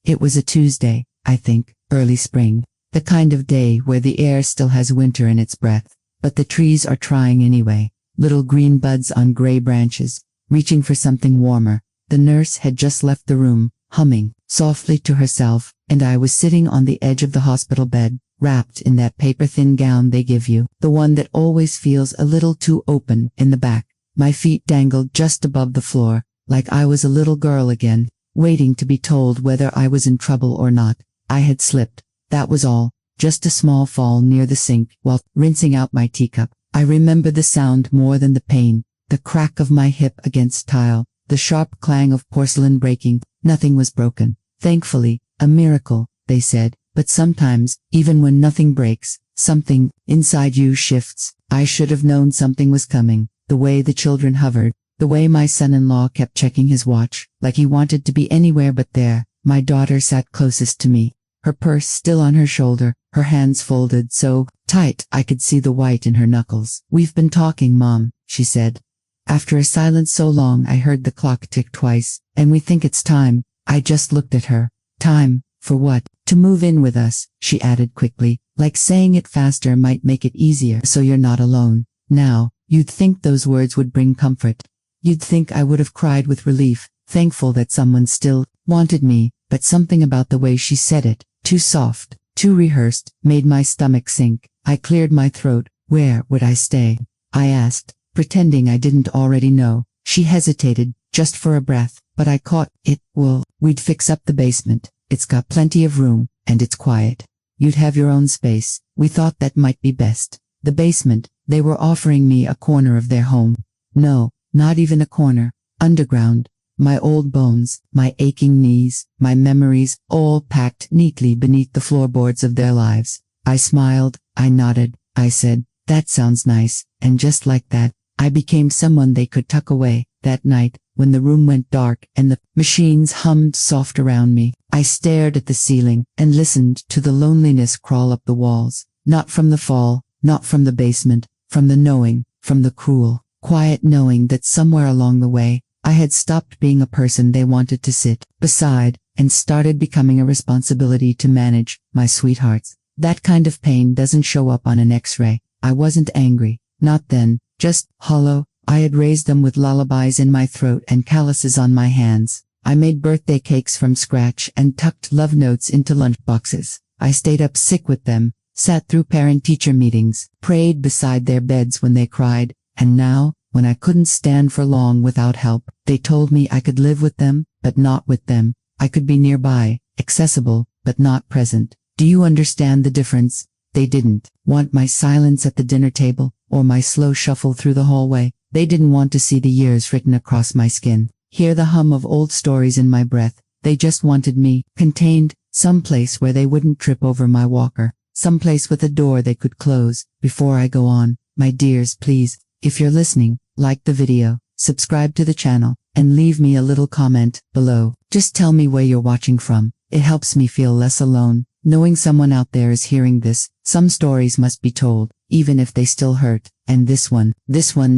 It was a Tuesday, I think, early spring. The kind of day where the air still has winter in its breath, but the trees are trying anyway. Little green buds on gray branches, reaching for something warmer. The nurse had just left the room, humming softly to herself, and I was sitting on the edge of the hospital bed, wrapped in that paper-thin gown they give you, the one that always feels a little too open in the back. My feet dangled just above the floor, like I was a little girl again, waiting to be told whether I was in trouble or not. I had slipped, that was all, just a small fall near the sink while rinsing out my teacup. I remember the sound more than the pain, the crack of my hip against tile, the sharp clang of porcelain breaking. Nothing was broken. Thankfully, a miracle, they said, but sometimes, even when nothing breaks, something inside you shifts. I should have known something was coming, the way the children hovered, the way my son-in-law kept checking his watch, like he wanted to be anywhere but there. My daughter sat closest to me, her purse still on her shoulder, her hands folded so tight I could see the white in her knuckles. "We've been talking, Mom," she said. After a silence so long I heard the clock tick twice, "and we think it's time." I just looked at her. "Time, for what?" "To move in with us," she added quickly, like saying it faster might make it easier so you're not alone. Now, you'd think those words would bring comfort. You'd think I would have cried with relief, thankful that someone still wanted me, but something about the way she said it, too soft, too rehearsed, made my stomach sink. I cleared my throat. "Where would I stay?" I asked, pretending I didn't already know. She hesitated, just for a breath, but I caught it. "Well, we'd fix up the basement. It's got plenty of room, and it's quiet. You'd have your own space." We thought that might be best. The basement, they were offering me a corner of their home. No, not even a corner. Underground. My old bones, my aching knees, my memories, all packed neatly beneath the floorboards of their lives. I smiled, I nodded, I said, "That sounds nice," and just like that, I became someone they could tuck away. That night, when the room went dark and the machines hummed soft around me, I stared at the ceiling and listened to the loneliness crawl up the walls. Not from the fall, not from the basement, from the knowing, from the cruel, quiet knowing that somewhere along the way, I had stopped being a person they wanted to sit beside and started becoming a responsibility to manage. My sweethearts. That kind of pain doesn't show up on an X-ray. I wasn't angry, not then, just hollow. I had raised them with lullabies in my throat and calluses on my hands. I made birthday cakes from scratch and tucked love notes into lunchboxes. I stayed up sick with them, sat through parent-teacher meetings, prayed beside their beds when they cried, and now, when I couldn't stand for long without help, they told me I could live with them, but not with them. I could be nearby, accessible, but not present. Do you understand the difference? They didn't want my silence at the dinner table, or my slow shuffle through the hallway. They didn't want to see the years written across my skin, hear the hum of old stories in my breath. They just wanted me, contained, someplace where they wouldn't trip over my walker, someplace with a door they could close. Before I go on, my dears, please, if you're listening, like the video, subscribe to the channel, and leave me a little comment below. Just tell me where you're watching from. It helps me feel less alone, knowing someone out there is hearing this. Some stories must be told, even if they still hurt, and this one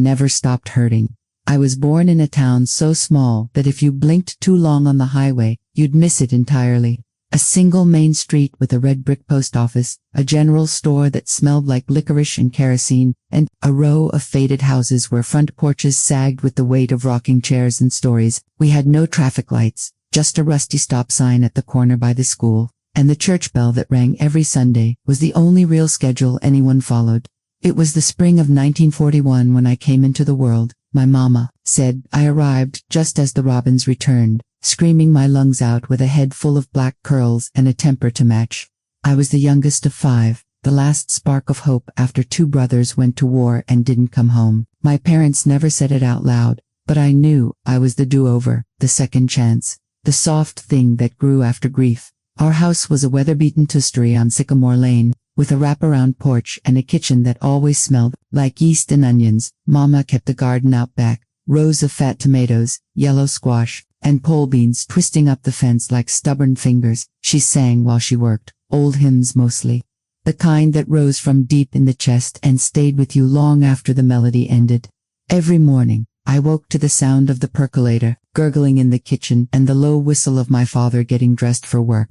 never stopped hurting. I was born in a town so small that if you blinked too long on the highway, you'd miss it entirely. A single main street with a red brick post office, a general store that smelled like licorice and kerosene, and a row of faded houses where front porches sagged with the weight of rocking chairs and stories. We had no traffic lights, just a rusty stop sign at the corner by the school, and the church bell that rang every Sunday was the only real schedule anyone followed. It was the spring of 1941 when I came into the world. My mama said I arrived just as the robins returned, screaming my lungs out with a head full of black curls and a temper to match. I was the youngest of 5, the last spark of hope after 2 brothers went to war and didn't come home. My parents never said it out loud, but I knew I was the do-over, the second chance, the soft thing that grew after grief. Our house was a weather-beaten two-story on Sycamore Lane, with a wraparound porch and a kitchen that always smelled like yeast and onions. Mama kept the garden out back, rows of fat tomatoes, yellow squash, and pole beans twisting up the fence like stubborn fingers. She sang while she worked, old hymns mostly, the kind that rose from deep in the chest and stayed with you long after the melody ended. Every morning, I woke to the sound of the percolator, gurgling in the kitchen, and the low whistle of my father getting dressed for work.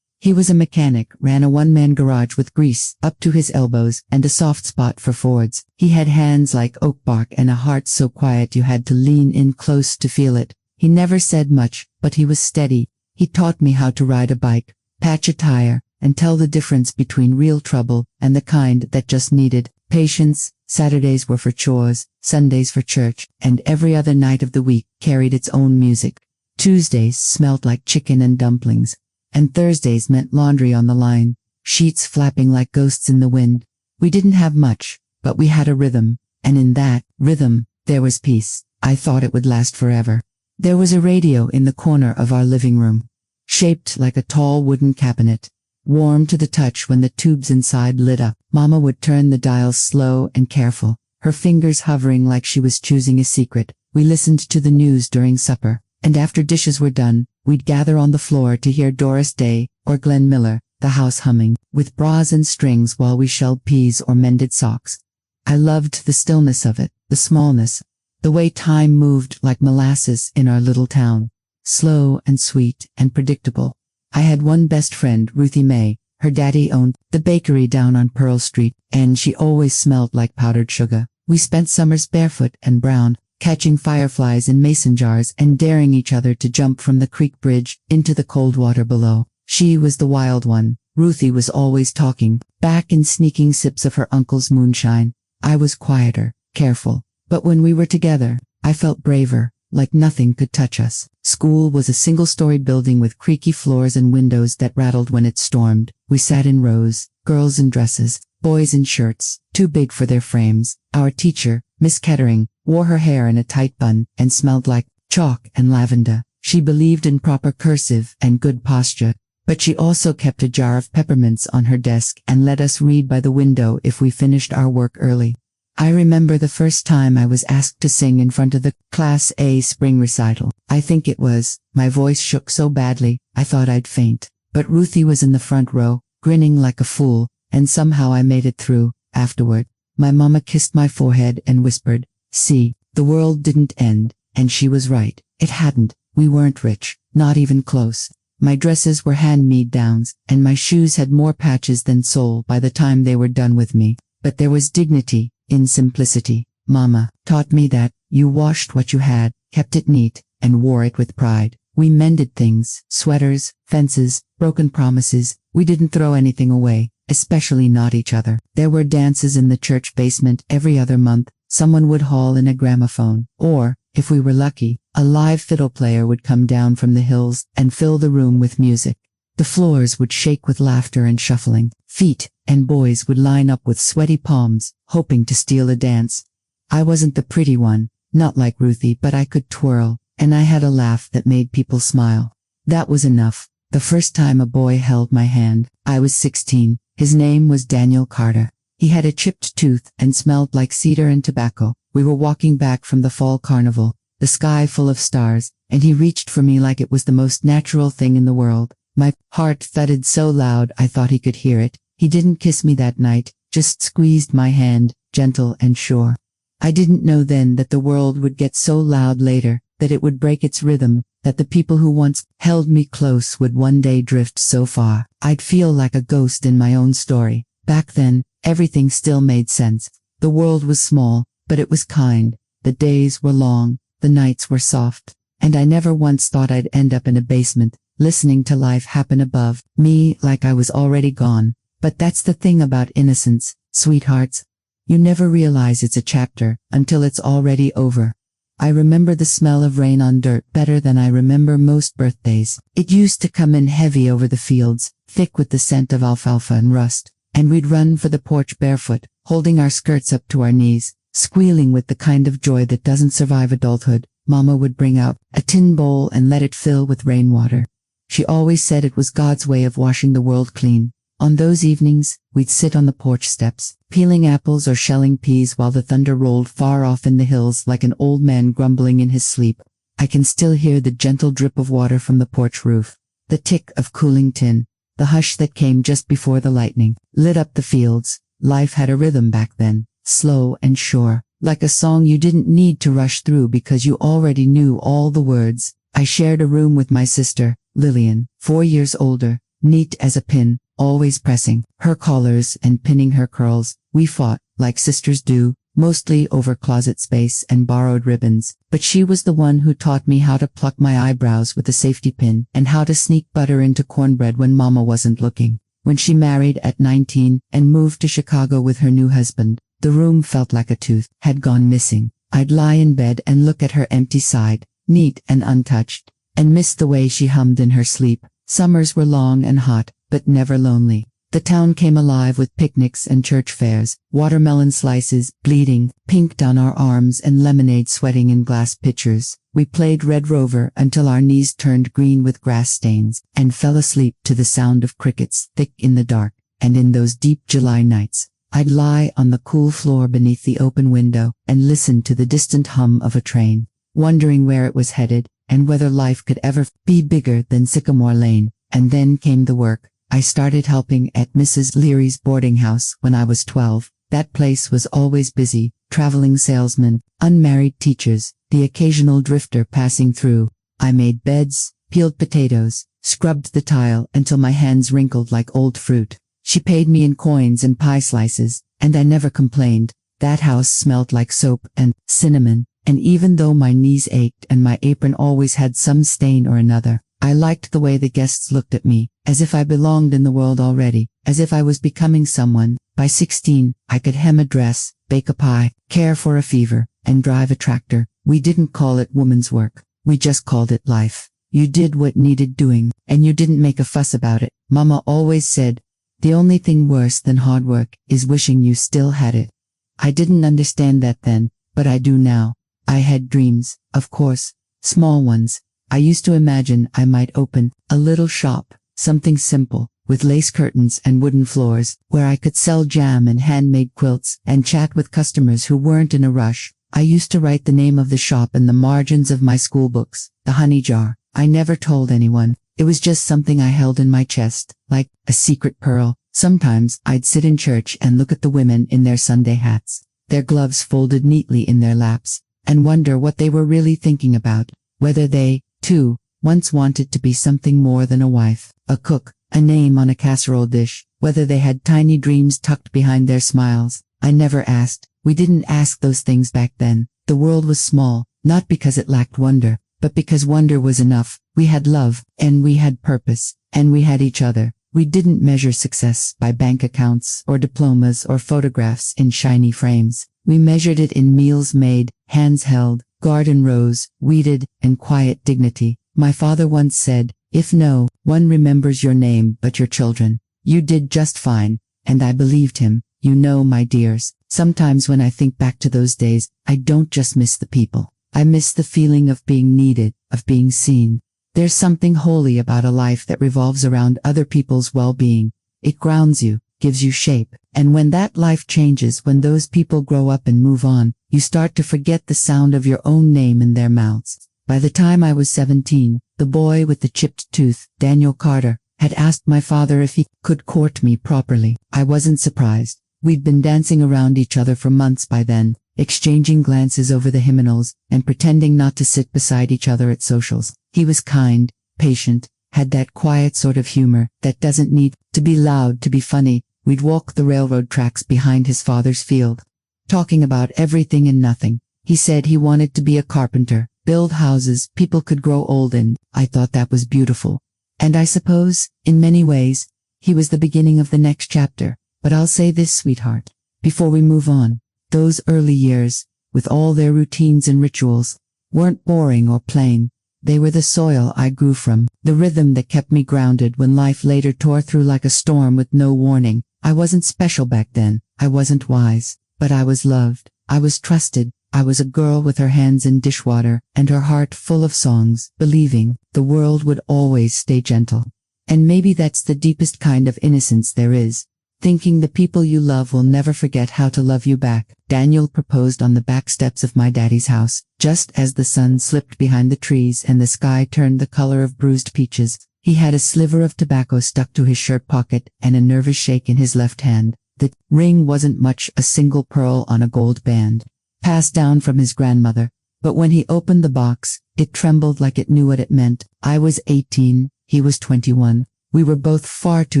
He was a mechanic, ran a one-man garage with grease up to his elbows and a soft spot for Fords. He had hands like oak bark and a heart so quiet you had to lean in close to feel it. He never said much, but he was steady. He taught me how to ride a bike, patch a tire, and tell the difference between real trouble and the kind that just needed patience. Saturdays were for chores, Sundays for church, and every other night of the week carried its own music. Tuesdays smelled like chicken and dumplings, and Thursdays meant laundry on the line, sheets flapping like ghosts in the wind. We didn't have much, but we had a rhythm, and in that rhythm, there was peace. I thought it would last forever. There was a radio in the corner of our living room, shaped like a tall wooden cabinet, warm to the touch when the tubes inside lit up. Mama would turn the dial slow and careful, her fingers hovering like she was choosing a secret. We listened to the news during supper, and after dishes were done, we'd gather on the floor to hear Doris Day or Glenn Miller, the house humming, with bras and strings while we shelled peas or mended socks. I loved the stillness of it, the smallness, the way time moved like molasses in our little town, slow and sweet and predictable. I had one best friend, Ruthie Mae. Her daddy owned the bakery down on Pearl Street, and she always smelled like powdered sugar. We spent summers barefoot and brown, catching fireflies in mason jars and daring each other to jump from the creek bridge into the cold water below. She was the wild one. Ruthie was always talking, back in sneaking sips of her uncle's moonshine. I was quieter, careful, but when we were together, I felt braver, like nothing could touch us. School was a single-story building with creaky floors and windows that rattled when it stormed. We sat in rows, girls in dresses, boys in shirts, too big for their frames. Our teacher, Miss Kettering, wore her hair in a tight bun and smelled like chalk and lavender. She believed in proper cursive and good posture, but she also kept a jar of peppermints on her desk and let us read by the window if we finished our work early. I remember the first time I was asked to sing in front of the Class A spring recital. I think it was. My voice shook so badly, I thought I'd faint. But Ruthie was in the front row, grinning like a fool, and somehow I made it through. Afterward, my mama kissed my forehead and whispered, "See, the world didn't end," and she was right. It hadn't. We weren't rich, not even close. My dresses were hand-me-downs, and my shoes had more patches than sole by the time they were done with me. But there was dignity in simplicity. Mama taught me that you washed what you had, kept it neat, and wore it with pride. We mended things, sweaters, fences, broken promises. We didn't throw anything away, especially not each other. There were dances in the church basement every other month. Someone would haul in a gramophone, or, if we were lucky, a live fiddle player would come down from the hills and fill the room with music. The floors would shake with laughter and shuffling. Feet and boys would line up with sweaty palms, hoping to steal a dance. I wasn't the pretty one, not like Ruthie, but I could twirl, and I had a laugh that made people smile. That was enough. The first time a boy held my hand, I was 16. His name was Daniel Carter. He had a chipped tooth and smelled like cedar and tobacco. We were walking back from the fall carnival, the sky full of stars, and he reached for me like it was the most natural thing in the world. My heart thudded so loud I thought he could hear it. He didn't kiss me that night, just squeezed my hand, gentle and sure. I didn't know then that the world would get so loud later, that it would break its rhythm, that the people who once held me close would one day drift so far. I'd feel like a ghost in my own story. Back then, everything still made sense. The world was small, but it was kind. The days were long, the nights were soft, and I never once thought I'd end up in a basement, listening to life happen above me like I was already gone. But that's the thing about innocence, sweethearts. You never realize it's a chapter until it's already over. I remember the smell of rain on dirt better than I remember most birthdays. It used to come in heavy over the fields, thick with the scent of alfalfa and rust, and we'd run for the porch barefoot, holding our skirts up to our knees, squealing with the kind of joy that doesn't survive adulthood. Mama would bring out a tin bowl and let it fill with rainwater. She always said it was God's way of washing the world clean. On those evenings, we'd sit on the porch steps, peeling apples or shelling peas while the thunder rolled far off in the hills like an old man grumbling in his sleep. I can still hear the gentle drip of water from the porch roof, the tick of cooling tin, the hush that came just before the lightning lit up the fields. Life had a rhythm back then, slow and sure, like a song you didn't need to rush through because you already knew all the words. I shared a room with my sister, Lillian, 4 years older, neat as a pin, always pressing her collars and pinning her curls. We fought, like sisters do, mostly over closet space and borrowed ribbons, but she was the one who taught me how to pluck my eyebrows with a safety pin and how to sneak butter into cornbread when Mama wasn't looking. When she married at 19 and moved to Chicago with her new husband, the room felt like a tooth had gone missing. I'd lie in bed and look at her empty side, neat and untouched, and miss the way she hummed in her sleep. Summers were long and hot, but never lonely. The town came alive with picnics and church fairs, watermelon slices, bleeding, pinked on our arms, and lemonade sweating in glass pitchers. We played Red Rover until our knees turned green with grass stains, and fell asleep to the sound of crickets thick in the dark. And in those deep July nights, I'd lie on the cool floor beneath the open window and listen to the distant hum of a train, wondering where it was headed and whether life could ever be bigger than Sycamore Lane. And then came the work. I started helping at Mrs. Leary's boarding house when I was 12. That place was always busy, traveling salesmen, unmarried teachers, the occasional drifter passing through. I made beds, peeled potatoes, scrubbed the tile until my hands wrinkled like old fruit. She paid me in coins and pie slices, and I never complained. That house smelled like soap and cinnamon, and even though my knees ached and my apron always had some stain or another, I liked the way the guests looked at me, as if I belonged in the world already, as if I was becoming someone. By 16, I could hem a dress, bake a pie, care for a fever, and drive a tractor. We didn't call it woman's work. We just called it life. You did what needed doing, and you didn't make a fuss about it. Mama always said, the only thing worse than hard work is wishing you still had it. I didn't understand that then, but I do now. I had dreams, of course, small ones. I used to imagine I might open a little shop, something simple, with lace curtains and wooden floors, where I could sell jam and handmade quilts and chat with customers who weren't in a rush. I used to write the name of the shop in the margins of my school books, the honey jar. I never told anyone. It was just something I held in my chest, like a secret pearl. Sometimes I'd sit in church and look at the women in their Sunday hats, their gloves folded neatly in their laps, and wonder what they were really thinking about, whether they, too, once wanted to be something more than a wife, a cook, a name on a casserole dish, whether they had tiny dreams tucked behind their smiles. I never asked. We didn't ask those things back then. The world was small, not because it lacked wonder, but because wonder was enough. We had love, and we had purpose, and we had each other. We didn't measure success by bank accounts or diplomas or photographs in shiny frames. We measured it in meals made, hands held, garden rows, weeded, and quiet dignity. My father once said, if no one remembers your name but your children, you did just fine, and I believed him. You know, my dears, sometimes when I think back to those days, I don't just miss the people. I miss the feeling of being needed, of being seen. There's something holy about a life that revolves around other people's well-being. It grounds you, gives you shape, and when that life changes, when those people grow up and move on, you start to forget the sound of your own name in their mouths. By the time I was 17, the boy with the chipped tooth, Daniel Carter, had asked my father if he could court me properly. I wasn't surprised. We'd been dancing around each other for months by then, exchanging glances over the hymnals, and pretending not to sit beside each other at socials. He was kind, patient, had that quiet sort of humor that doesn't need to be loud to be funny. We'd walk the railroad tracks behind his father's field, talking about everything and nothing. He said he wanted to be a carpenter, build houses people could grow old in. I thought that was beautiful. And I suppose, in many ways, he was the beginning of the next chapter. But I'll say this, sweetheart, before we move on. Those early years, with all their routines and rituals, weren't boring or plain. They were the soil I grew from, the rhythm that kept me grounded when life later tore through like a storm with no warning. I wasn't special back then. I wasn't wise, but I was loved. I was trusted. I was a girl with her hands in dishwater and her heart full of songs, believing the world would always stay gentle. And maybe that's the deepest kind of innocence there is. Thinking the people you love will never forget how to love you back. Daniel proposed on the back steps of my daddy's house, just as the sun slipped behind the trees and the sky turned the color of bruised peaches. He had a sliver of tobacco stuck to his shirt pocket and a nervous shake in his left hand. The ring wasn't much, a single pearl on a gold band, passed down from his grandmother. But when he opened the box, it trembled like it knew what it meant. I was 18, he was 21. We were both far too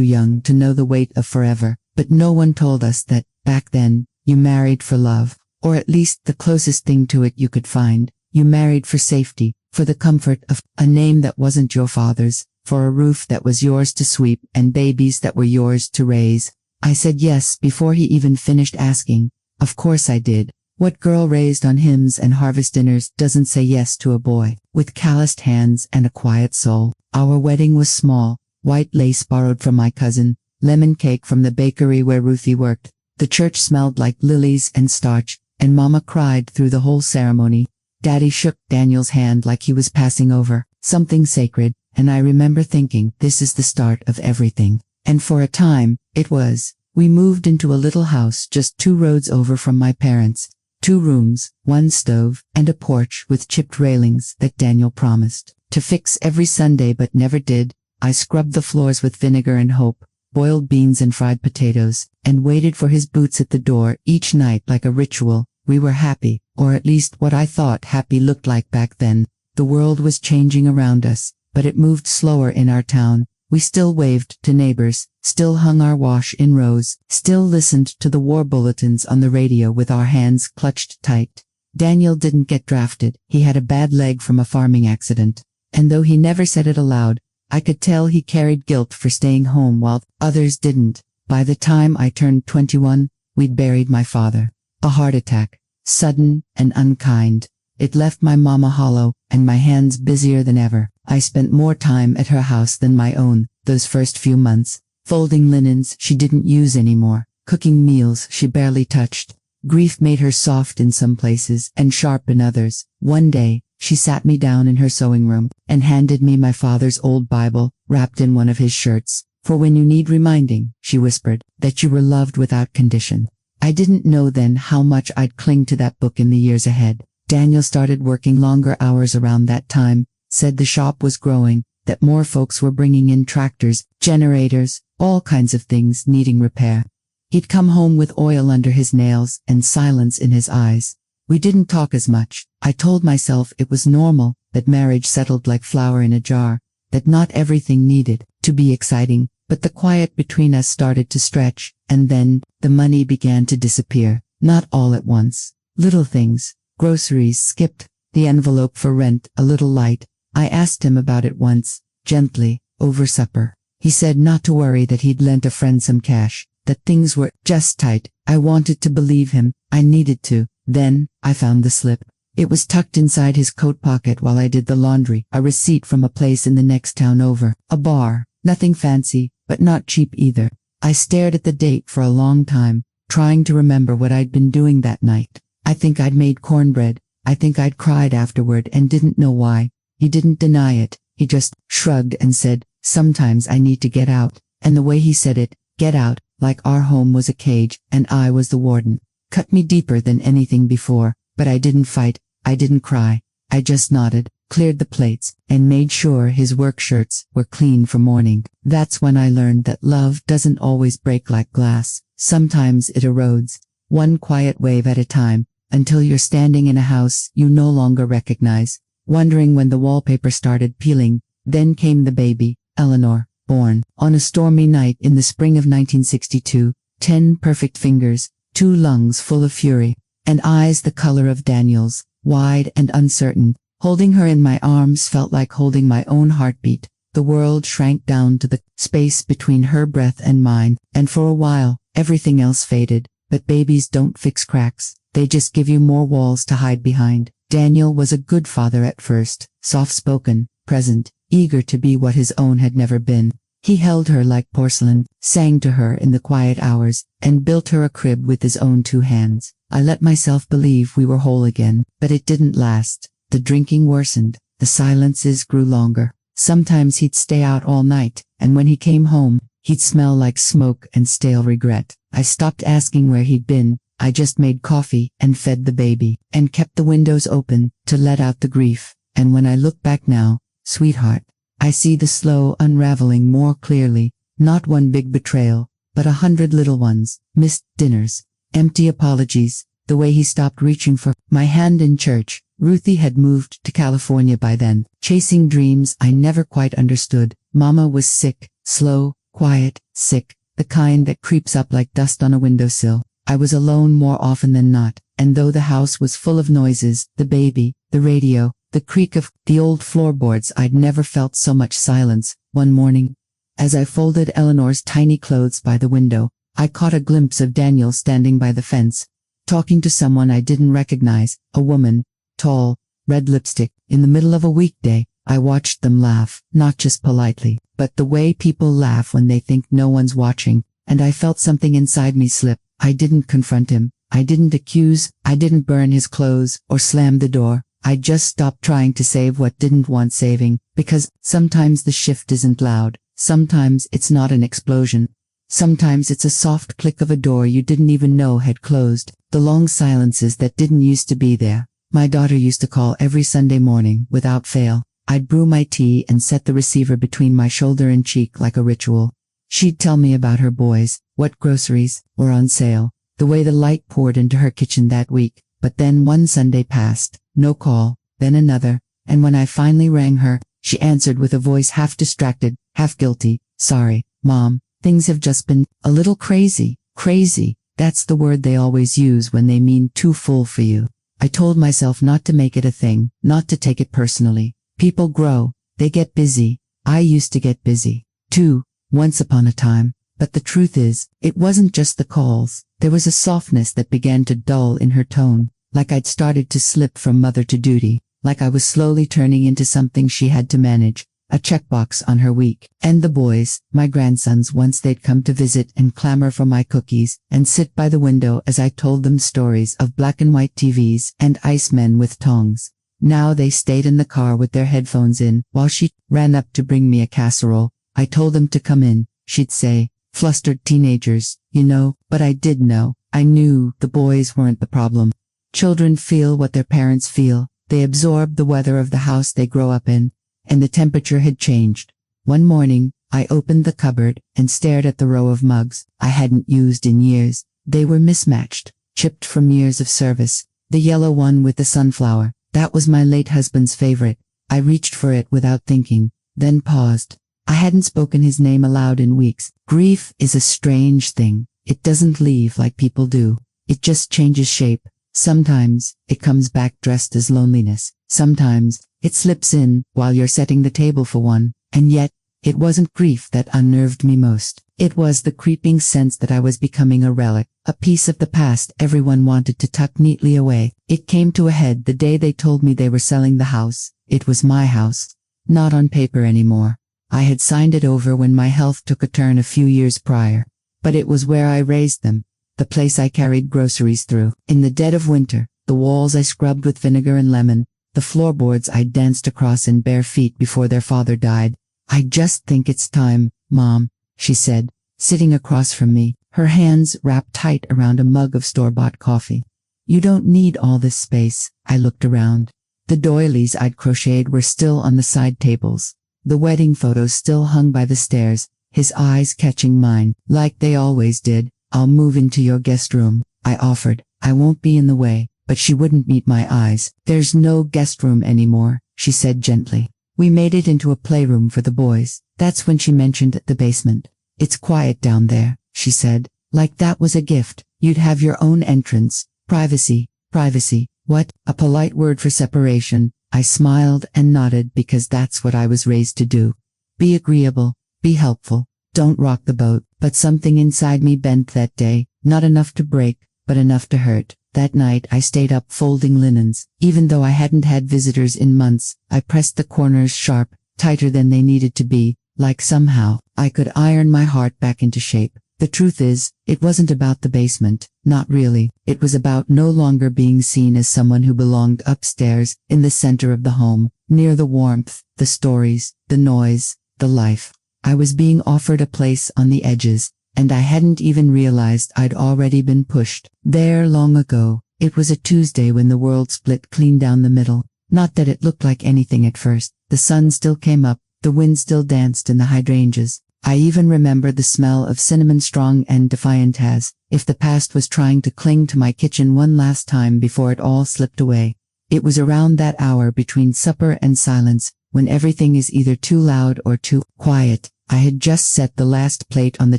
young to know the weight of forever, but no one told us that, back then, you married for love, or at least the closest thing to it you could find. You married for safety, for the comfort of a name that wasn't your father's, for a roof that was yours to sweep and babies that were yours to raise. I said yes before he even finished asking. Of course I did. What girl raised on hymns and harvest dinners doesn't say yes to a boy with calloused hands and a quiet soul? Our wedding was small, white lace borrowed from my cousin, lemon cake from the bakery where Ruthie worked. The church smelled like lilies and starch, and Mama cried through the whole ceremony. Daddy shook Daniel's hand like he was passing over something sacred, and I remember thinking, this is the start of everything. And for a time, it was. We moved into a little house just 2 roads over from my parents. 2 rooms, 1 stove, and a porch with chipped railings that Daniel promised to fix every Sunday but never did. I scrubbed the floors with vinegar and hope, boiled beans and fried potatoes, and waited for his boots at the door each night like a ritual. We were happy, or at least what I thought happy looked like back then. The world was changing around us, but it moved slower in our town. We still waved to neighbors, still hung our wash in rows, still listened to the war bulletins on the radio with our hands clutched tight. Daniel didn't get drafted. He had a bad leg from a farming accident. And though he never said it aloud, I could tell he carried guilt for staying home while others didn't. By the time I turned 21, we'd buried my father. A heart attack, sudden and unkind. It left my mama hollow, and my hands busier than ever. I spent more time at her house than my own, those first few months, folding linens she didn't use anymore, cooking meals she barely touched. Grief made her soft in some places and sharp in others. One day, she sat me down in her sewing room and handed me my father's old Bible, wrapped in one of his shirts. For when you need reminding, she whispered, that you were loved without condition. I didn't know then how much I'd cling to that book in the years ahead. Daniel started working longer hours around that time, said the shop was growing, that more folks were bringing in tractors, generators, all kinds of things needing repair. He'd come home with oil under his nails and silence in his eyes. We didn't talk as much. I told myself it was normal, that marriage settled like flour in a jar, that not everything needed to be exciting, but the quiet between us started to stretch, and then, the money began to disappear. Not all at once. Little things. Groceries skipped, the envelope for rent a little light. I asked him about it once, gently, over supper. He said not to worry, that he'd lent a friend some cash, that things were just tight. I wanted to believe him. I needed to. Then, I found the slip. It was tucked inside his coat pocket while I did the laundry, a receipt from a place in the next town over. A bar. Nothing fancy, but not cheap either. I stared at the date for a long time, trying to remember what I'd been doing that night. I think I'd made cornbread. I think I'd cried afterward and didn't know why. He didn't deny it. He just shrugged and said, sometimes I need to get out. And the way he said it, get out, like our home was a cage and I was the warden, cut me deeper than anything before. But I didn't fight. I didn't cry. I just nodded, cleared the plates, and made sure his work shirts were clean for morning. That's when I learned that love doesn't always break like glass. Sometimes it erodes, one quiet wave at a time, until you're standing in a house you no longer recognize, wondering when the wallpaper started peeling. Then came the baby, Eleanor, born on a stormy night in the spring of 1962, 10 perfect fingers, 2 lungs full of fury, and eyes the color of Daniel's, wide and uncertain. Holding her in my arms felt like holding my own heartbeat. The world shrank down to the space between her breath and mine, and for a while, everything else faded. But babies don't fix cracks. They just give you more walls to hide behind. Daniel was a good father at first, soft-spoken, present, eager to be what his own had never been. He held her like porcelain, sang to her in the quiet hours, and built her a crib with his own 2 hands. I let myself believe we were whole again, but it didn't last. The drinking worsened, the silences grew longer. Sometimes he'd stay out all night, and when he came home, he'd smell like smoke and stale regret. I stopped asking where he'd been. I just made coffee and fed the baby, and kept the windows open to let out the grief. And when I look back now, sweetheart, I see the slow unraveling more clearly. Not one big betrayal, but 100 little ones, missed dinners, empty apologies, the way he stopped reaching for my hand in church, Ruthie had moved to California by then, chasing dreams I never quite understood. Mama was sick, slow, quiet, sick, the kind that creeps up like dust on a windowsill. I was alone more often than not, and though the house was full of noises, the baby, the radio, the creak of the old floorboards, I'd never felt so much silence. One morning, as I folded Eleanor's tiny clothes by the window, I caught a glimpse of Daniel standing by the fence, talking to someone I didn't recognize, a woman, tall, red lipstick. In the middle of a weekday, I watched them laugh, not just politely, but the way people laugh when they think no one's watching, and I felt something inside me slip. I didn't confront him, I didn't accuse, I didn't burn his clothes or slam the door. I just stopped trying to save what didn't want saving, because sometimes the shift isn't loud, sometimes it's not an explosion. Sometimes it's a soft click of a door you didn't even know had closed, the long silences that didn't used to be there. My daughter used to call every Sunday morning, without fail. I'd brew my tea and set the receiver between my shoulder and cheek like a ritual. She'd tell me about her boys, what groceries were on sale, the way the light poured into her kitchen that week. But then one Sunday passed, no call, then another, and when I finally rang her, she answered with a voice half distracted, half guilty. "Sorry, Mom. Things have just been a little crazy." Crazy, that's the word they always use when they mean too full for you. I told myself not to make it a thing, not to take it personally. People grow, they get busy. I used to get busy, too, once upon a time. But the truth is, it wasn't just the calls. There was a softness that began to dull in her tone, like I'd started to slip from mother to duty, like I was slowly turning into something she had to manage. A checkbox on her week. And the boys, my grandsons, once they'd come to visit and clamor for my cookies, and sit by the window as I told them stories of black and white TVs and icemen with tongs. Now they stayed in the car with their headphones in, while she ran up to bring me a casserole. I told them to come in, she'd say, "Flustered teenagers, you know," but I did know. I knew the boys weren't the problem. Children feel what their parents feel. They absorb the weather of the house they grow up in. And the temperature had changed. One morning, I opened the cupboard and stared at the row of mugs I hadn't used in years. They were mismatched, chipped from years of service. The yellow one with the sunflower, that was my late husband's favorite. I reached for it without thinking, then paused. I hadn't spoken his name aloud in weeks. Grief is a strange thing. It doesn't leave like people do. It just changes shape. Sometimes, it comes back dressed as loneliness. Sometimes, it slips in while you're setting the table for one. And yet, it wasn't grief that unnerved me most. It was the creeping sense that I was becoming a relic, a piece of the past everyone wanted to tuck neatly away. It came to a head the day they told me they were selling the house. It was my house. Not on paper anymore. I had signed it over when my health took a turn a few years prior. But it was where I raised them. The place I carried groceries through. In the dead of winter, the walls I scrubbed with vinegar and lemon. The floorboards I danced across in bare feet before their father died. "I just think it's time, Mom," she said, sitting across from me, her hands wrapped tight around a mug of store-bought coffee. "You don't need all this space." I looked around. The doilies I'd crocheted were still on the side tables. The wedding photos still hung by the stairs, his eyes catching mine, like they always did. "I'll move into your guest room," I offered. "I won't be in the way." But she wouldn't meet my eyes. "There's no guest room anymore," she said gently. "We made it into a playroom for the boys." That's when she mentioned the basement. "It's quiet down there," she said, like that was a gift. "You'd have your own entrance. Privacy." Privacy. What? A polite word for separation. I smiled and nodded because that's what I was raised to do. Be agreeable. Be helpful. Don't rock the boat. But something inside me bent that day. Not enough to break, but enough to hurt. That night I stayed up folding linens. Even though I hadn't had visitors in months, I pressed the corners sharp, tighter than they needed to be, like somehow I could iron my heart back into shape. The truth is, it wasn't about the basement, not really. It was about no longer being seen as someone who belonged upstairs, in the center of the home, near the warmth, the stories, the noise, the life. I was being offered a place on the edges, and I hadn't even realized I'd already been pushed there long ago. It was a Tuesday when the world split clean down the middle. Not that it looked like anything at first. The sun still came up, the wind still danced in the hydrangeas. I even remember the smell of cinnamon, strong and defiant, as if the past was trying to cling to my kitchen one last time before it all slipped away. It was around that hour between supper and silence, when everything is either too loud or too quiet. I had just set the last plate on the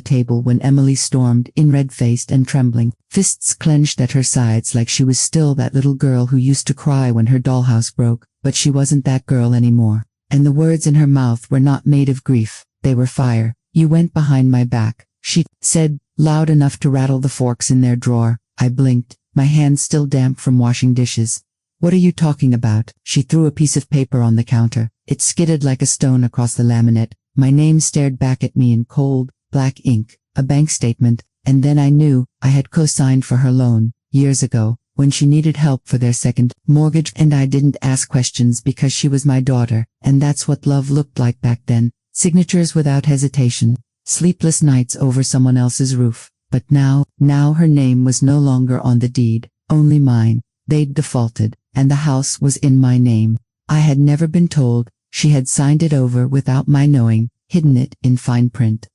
table when Emily stormed in, red-faced and trembling, fists clenched at her sides like she was still that little girl who used to cry when her dollhouse broke, but she wasn't that girl anymore. And the words in her mouth were not made of grief, they were fire. "You went behind my back," she said, loud enough to rattle the forks in their drawer. I blinked, my hands still damp from washing dishes. "What are you talking about?" She threw a piece of paper on the counter. It skidded like a stone across the laminate. My name stared back at me in cold, black ink, a bank statement, and then I knew I had co-signed for her loan, years ago, when she needed help for their second mortgage, and I didn't ask questions because she was my daughter, and that's what love looked like back then. Signatures without hesitation, sleepless nights over someone else's roof. But now her name was no longer on the deed, only mine. They'd defaulted, and the house was in my name. I had never been told. She had signed it over without my knowing, hidden it in fine print.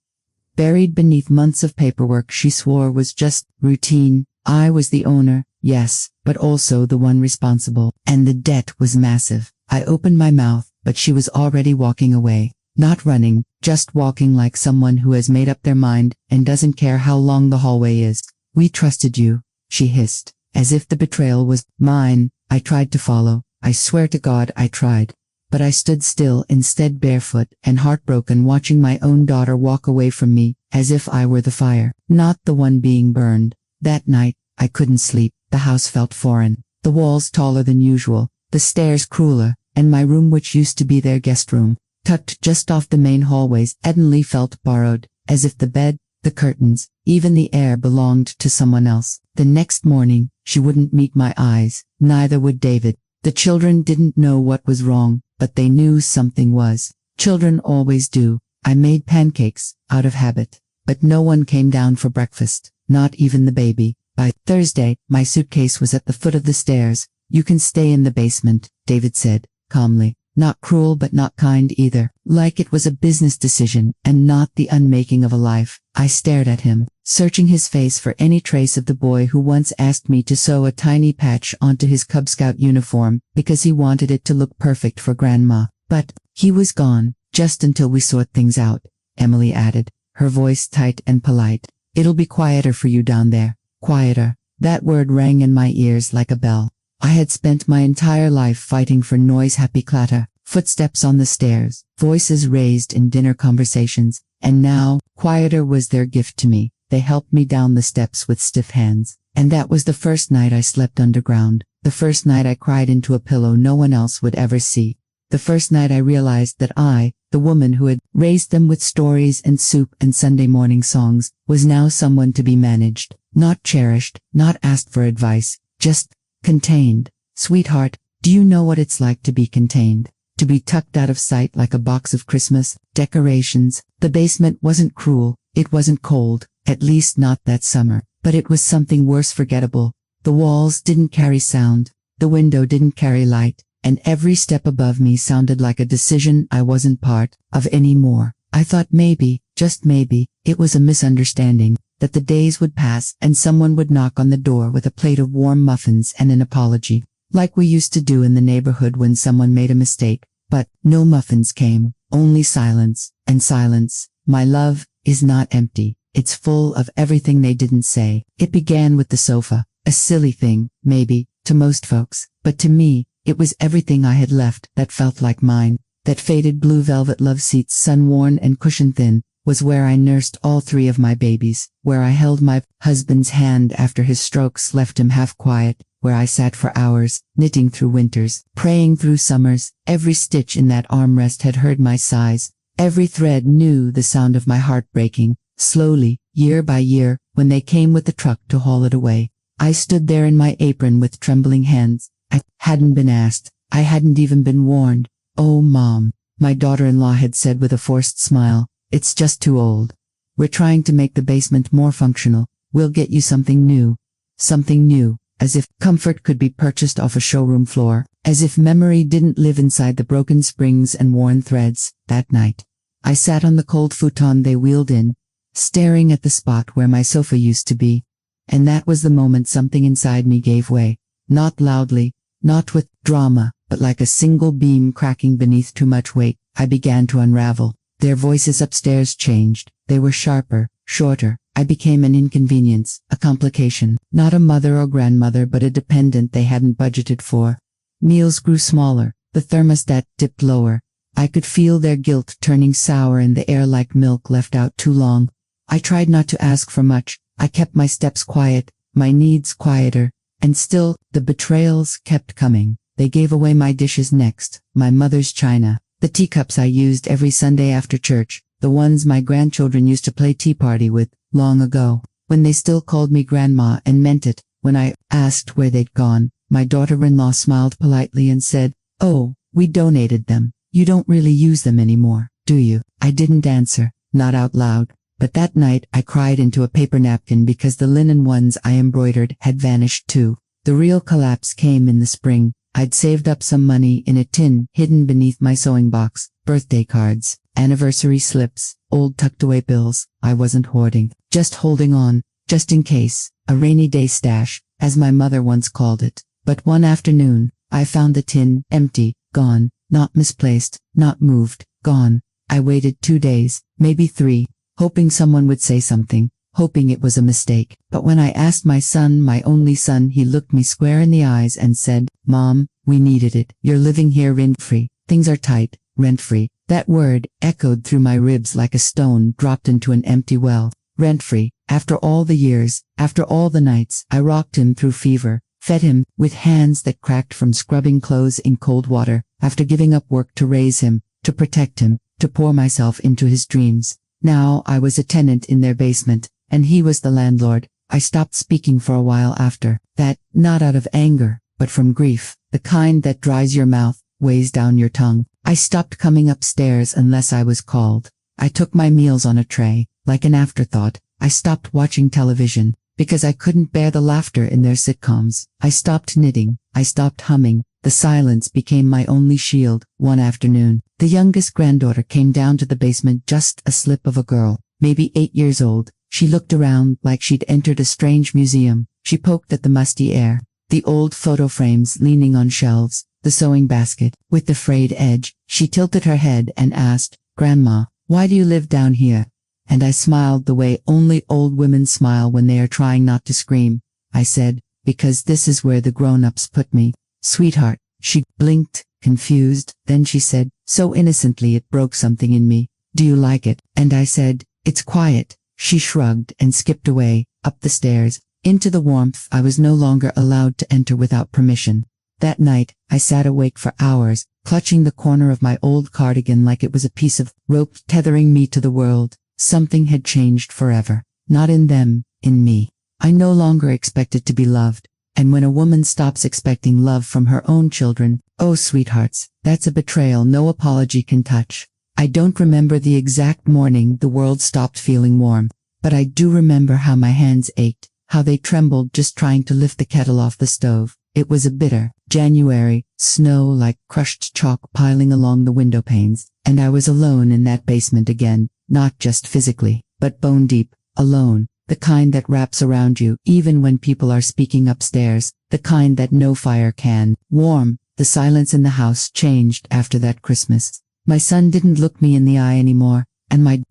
Buried beneath months of paperwork she swore was just routine. I was the owner, yes, but also the one responsible, and the debt was massive. I opened my mouth, but she was already walking away. Not running, just walking like someone who has made up their mind and doesn't care how long the hallway is. "We trusted you," she hissed, as if the betrayal was mine. I tried to follow. I swear to God I tried. But I stood still instead, barefoot and heartbroken, watching my own daughter walk away from me, as if I were the fire, not the one being burned. That night, I couldn't sleep. The house felt foreign, the walls taller than usual, the stairs crueler, and my room, which used to be their guest room, tucked just off the main hallways, suddenly felt borrowed, as if the bed, the curtains, even the air belonged to someone else. The next morning, she wouldn't meet my eyes, neither would David. The children didn't know what was wrong, but they knew something was. Children always do. I made pancakes, out of habit, but no one came down for breakfast, not even the baby. By Thursday, my suitcase was at the foot of the stairs. "You can stay in the basement," David said, calmly. Not cruel but not kind either, like it was a business decision and not the unmaking of a life. I stared at him, searching his face for any trace of the boy who once asked me to sew a tiny patch onto his Cub Scout uniform because he wanted it to look perfect for Grandma. But he was gone, just until we sort things out, Emily added, her voice tight and polite. "It'll be quieter for you down there." Quieter. That word rang in my ears like a bell. I had spent my entire life fighting for noise-happy clatter, footsteps on the stairs, voices raised in dinner conversations, and now, quieter was their gift to me. They helped me down the steps with stiff hands. And that was the first night I slept underground, the first night I cried into a pillow no one else would ever see. The first night I realized that I, the woman who had raised them with stories and soup and Sunday morning songs, was now someone to be managed, not cherished, not asked for advice, just contained. Sweetheart, do you know what it's like to be contained? To be tucked out of sight like a box of Christmas decorations. The basement wasn't cruel, it wasn't cold, at least not that summer, but it was something worse, forgettable. The walls didn't carry sound, the window didn't carry light, and every step above me sounded like a decision I wasn't part of anymore. I thought maybe, just maybe, it was a misunderstanding, that the days would pass and someone would knock on the door with a plate of warm muffins and an apology, like we used to do in the neighborhood when someone made a mistake. But no muffins came, only silence, and silence, my love, is not empty. It's full of everything they didn't say. It began with the sofa, a silly thing, maybe, to most folks, but to me, it was everything I had left that felt like mine. That faded blue velvet love seat, sun-worn and cushion-thin, was where I nursed all three of my babies, where I held my husband's hand after his strokes left him half quiet, where I sat for hours, knitting through winters, praying through summers. Every stitch in that armrest had heard my sighs. Every thread knew the sound of my heart breaking. Slowly, year by year, when they came with the truck to haul it away, I stood there in my apron with trembling hands. I hadn't been asked. I hadn't even been warned. "Oh, Mom," my daughter-in-law had said with a forced smile, "it's just too old. We're trying to make the basement more functional. We'll get you something new." Something new, as if comfort could be purchased off a showroom floor, as if memory didn't live inside the broken springs and worn threads. That night, I sat on the cold futon they wheeled in, staring at the spot where my sofa used to be. And that was the moment something inside me gave way. Not loudly, not with drama, but like a single beam cracking beneath too much weight, I began to unravel. Their voices upstairs changed. They were sharper, shorter. I became an inconvenience, a complication, not a mother or grandmother but a dependent they hadn't budgeted for. Meals grew smaller, the thermostat dipped lower. I could feel their guilt turning sour in the air like milk left out too long. I tried not to ask for much. I kept my steps quiet, my needs quieter, and still, the betrayals kept coming. They gave away my dishes next, my mother's china, the teacups I used every Sunday after church, the ones my grandchildren used to play tea party with, long ago, when they still called me grandma and meant it. When I asked where they'd gone, my daughter-in-law smiled politely and said, "Oh, we donated them. You don't really use them anymore, do you?" I didn't answer, not out loud, but that night I cried into a paper napkin because the linen ones I embroidered had vanished too. The real collapse came in the spring. I'd saved up some money in a tin hidden beneath my sewing box, birthday cards, anniversary slips, old tucked-away bills. I wasn't hoarding, just holding on, just in case, a rainy day stash, as my mother once called it. But one afternoon, I found the tin, empty, gone, not misplaced, not moved, gone. I waited 2 days, maybe 3, hoping someone would say something, hoping it was a mistake. But when I asked my son, my only son, he looked me square in the eyes and said, "Mom, we needed it. You're living here rent-free. Things are tight, rent-free." That word echoed through my ribs like a stone dropped into an empty well. Rent-free. After all the years, after all the nights, I rocked him through fever, fed him with hands that cracked from scrubbing clothes in cold water, after giving up work to raise him, to protect him, to pour myself into his dreams. Now I was a tenant in their basement, and he was the landlord. I stopped speaking for a while after that, not out of anger, but from grief, the kind that dries your mouth, weighs down your tongue. I stopped coming upstairs unless I was called. I took my meals on a tray, like an afterthought. I stopped watching television, because I couldn't bear the laughter in their sitcoms. I stopped knitting. I stopped humming. The silence became my only shield. One afternoon, the youngest granddaughter came down to the basement, just a slip of a girl, maybe 8 years old. She looked around like she'd entered a strange museum. She poked at the musty air, the old photo frames leaning on shelves, the sewing basket with the frayed edge. She tilted her head and asked, "Grandma, why do you live down here?" And I smiled the way only old women smile when they are trying not to scream. I said, "Because this is where the grown-ups put me." "Sweetheart," she blinked, confused, then she said, so innocently it broke something in me, "Do you like it?" And I said, "It's quiet." She shrugged and skipped away, up the stairs, into the warmth I was no longer allowed to enter without permission. That night, I sat awake for hours, clutching the corner of my old cardigan like it was a piece of rope tethering me to the world. Something had changed forever. Not in them, in me. I no longer expected to be loved. And when a woman stops expecting love from her own children, oh sweethearts, that's a betrayal no apology can touch. I don't remember the exact morning the world stopped feeling warm, but I do remember how my hands ached, how they trembled just trying to lift the kettle off the stove. It was a bitter January, snow like crushed chalk piling along the window panes, and I was alone in that basement again, not just physically, but bone deep, alone, the kind that wraps around you even when people are speaking upstairs, the kind that no fire can warm. The silence in the house changed after that Christmas. My son didn't look me in the eye anymore, and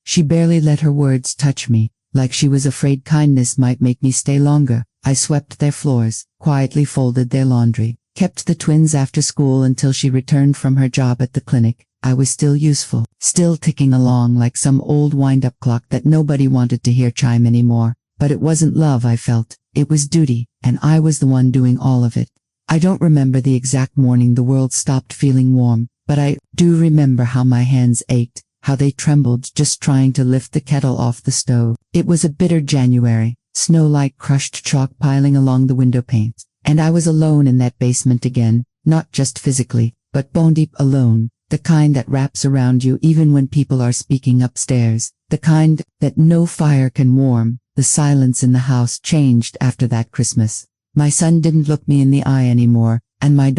she barely let her words touch me, like she was afraid kindness might make me stay longer. I swept their floors, quietly folded their laundry, kept the twins after school until she returned from her job at the clinic. I was still useful, still ticking along like some old wind-up clock that nobody wanted to hear chime anymore. But it wasn't love I felt, it was duty, and I was the one doing all of it. I don't remember the exact morning the world stopped feeling warm, but I do remember how my hands ached, how they trembled just trying to lift the kettle off the stove. It was a bitter January, snow like crushed chalk piling along the window panes, and I was alone in that basement again, not just physically, but bone deep alone, the kind that wraps around you even when people are speaking upstairs, the kind that no fire can warm. The silence in the house changed after that Christmas. My son didn't look me in the eye anymore, and my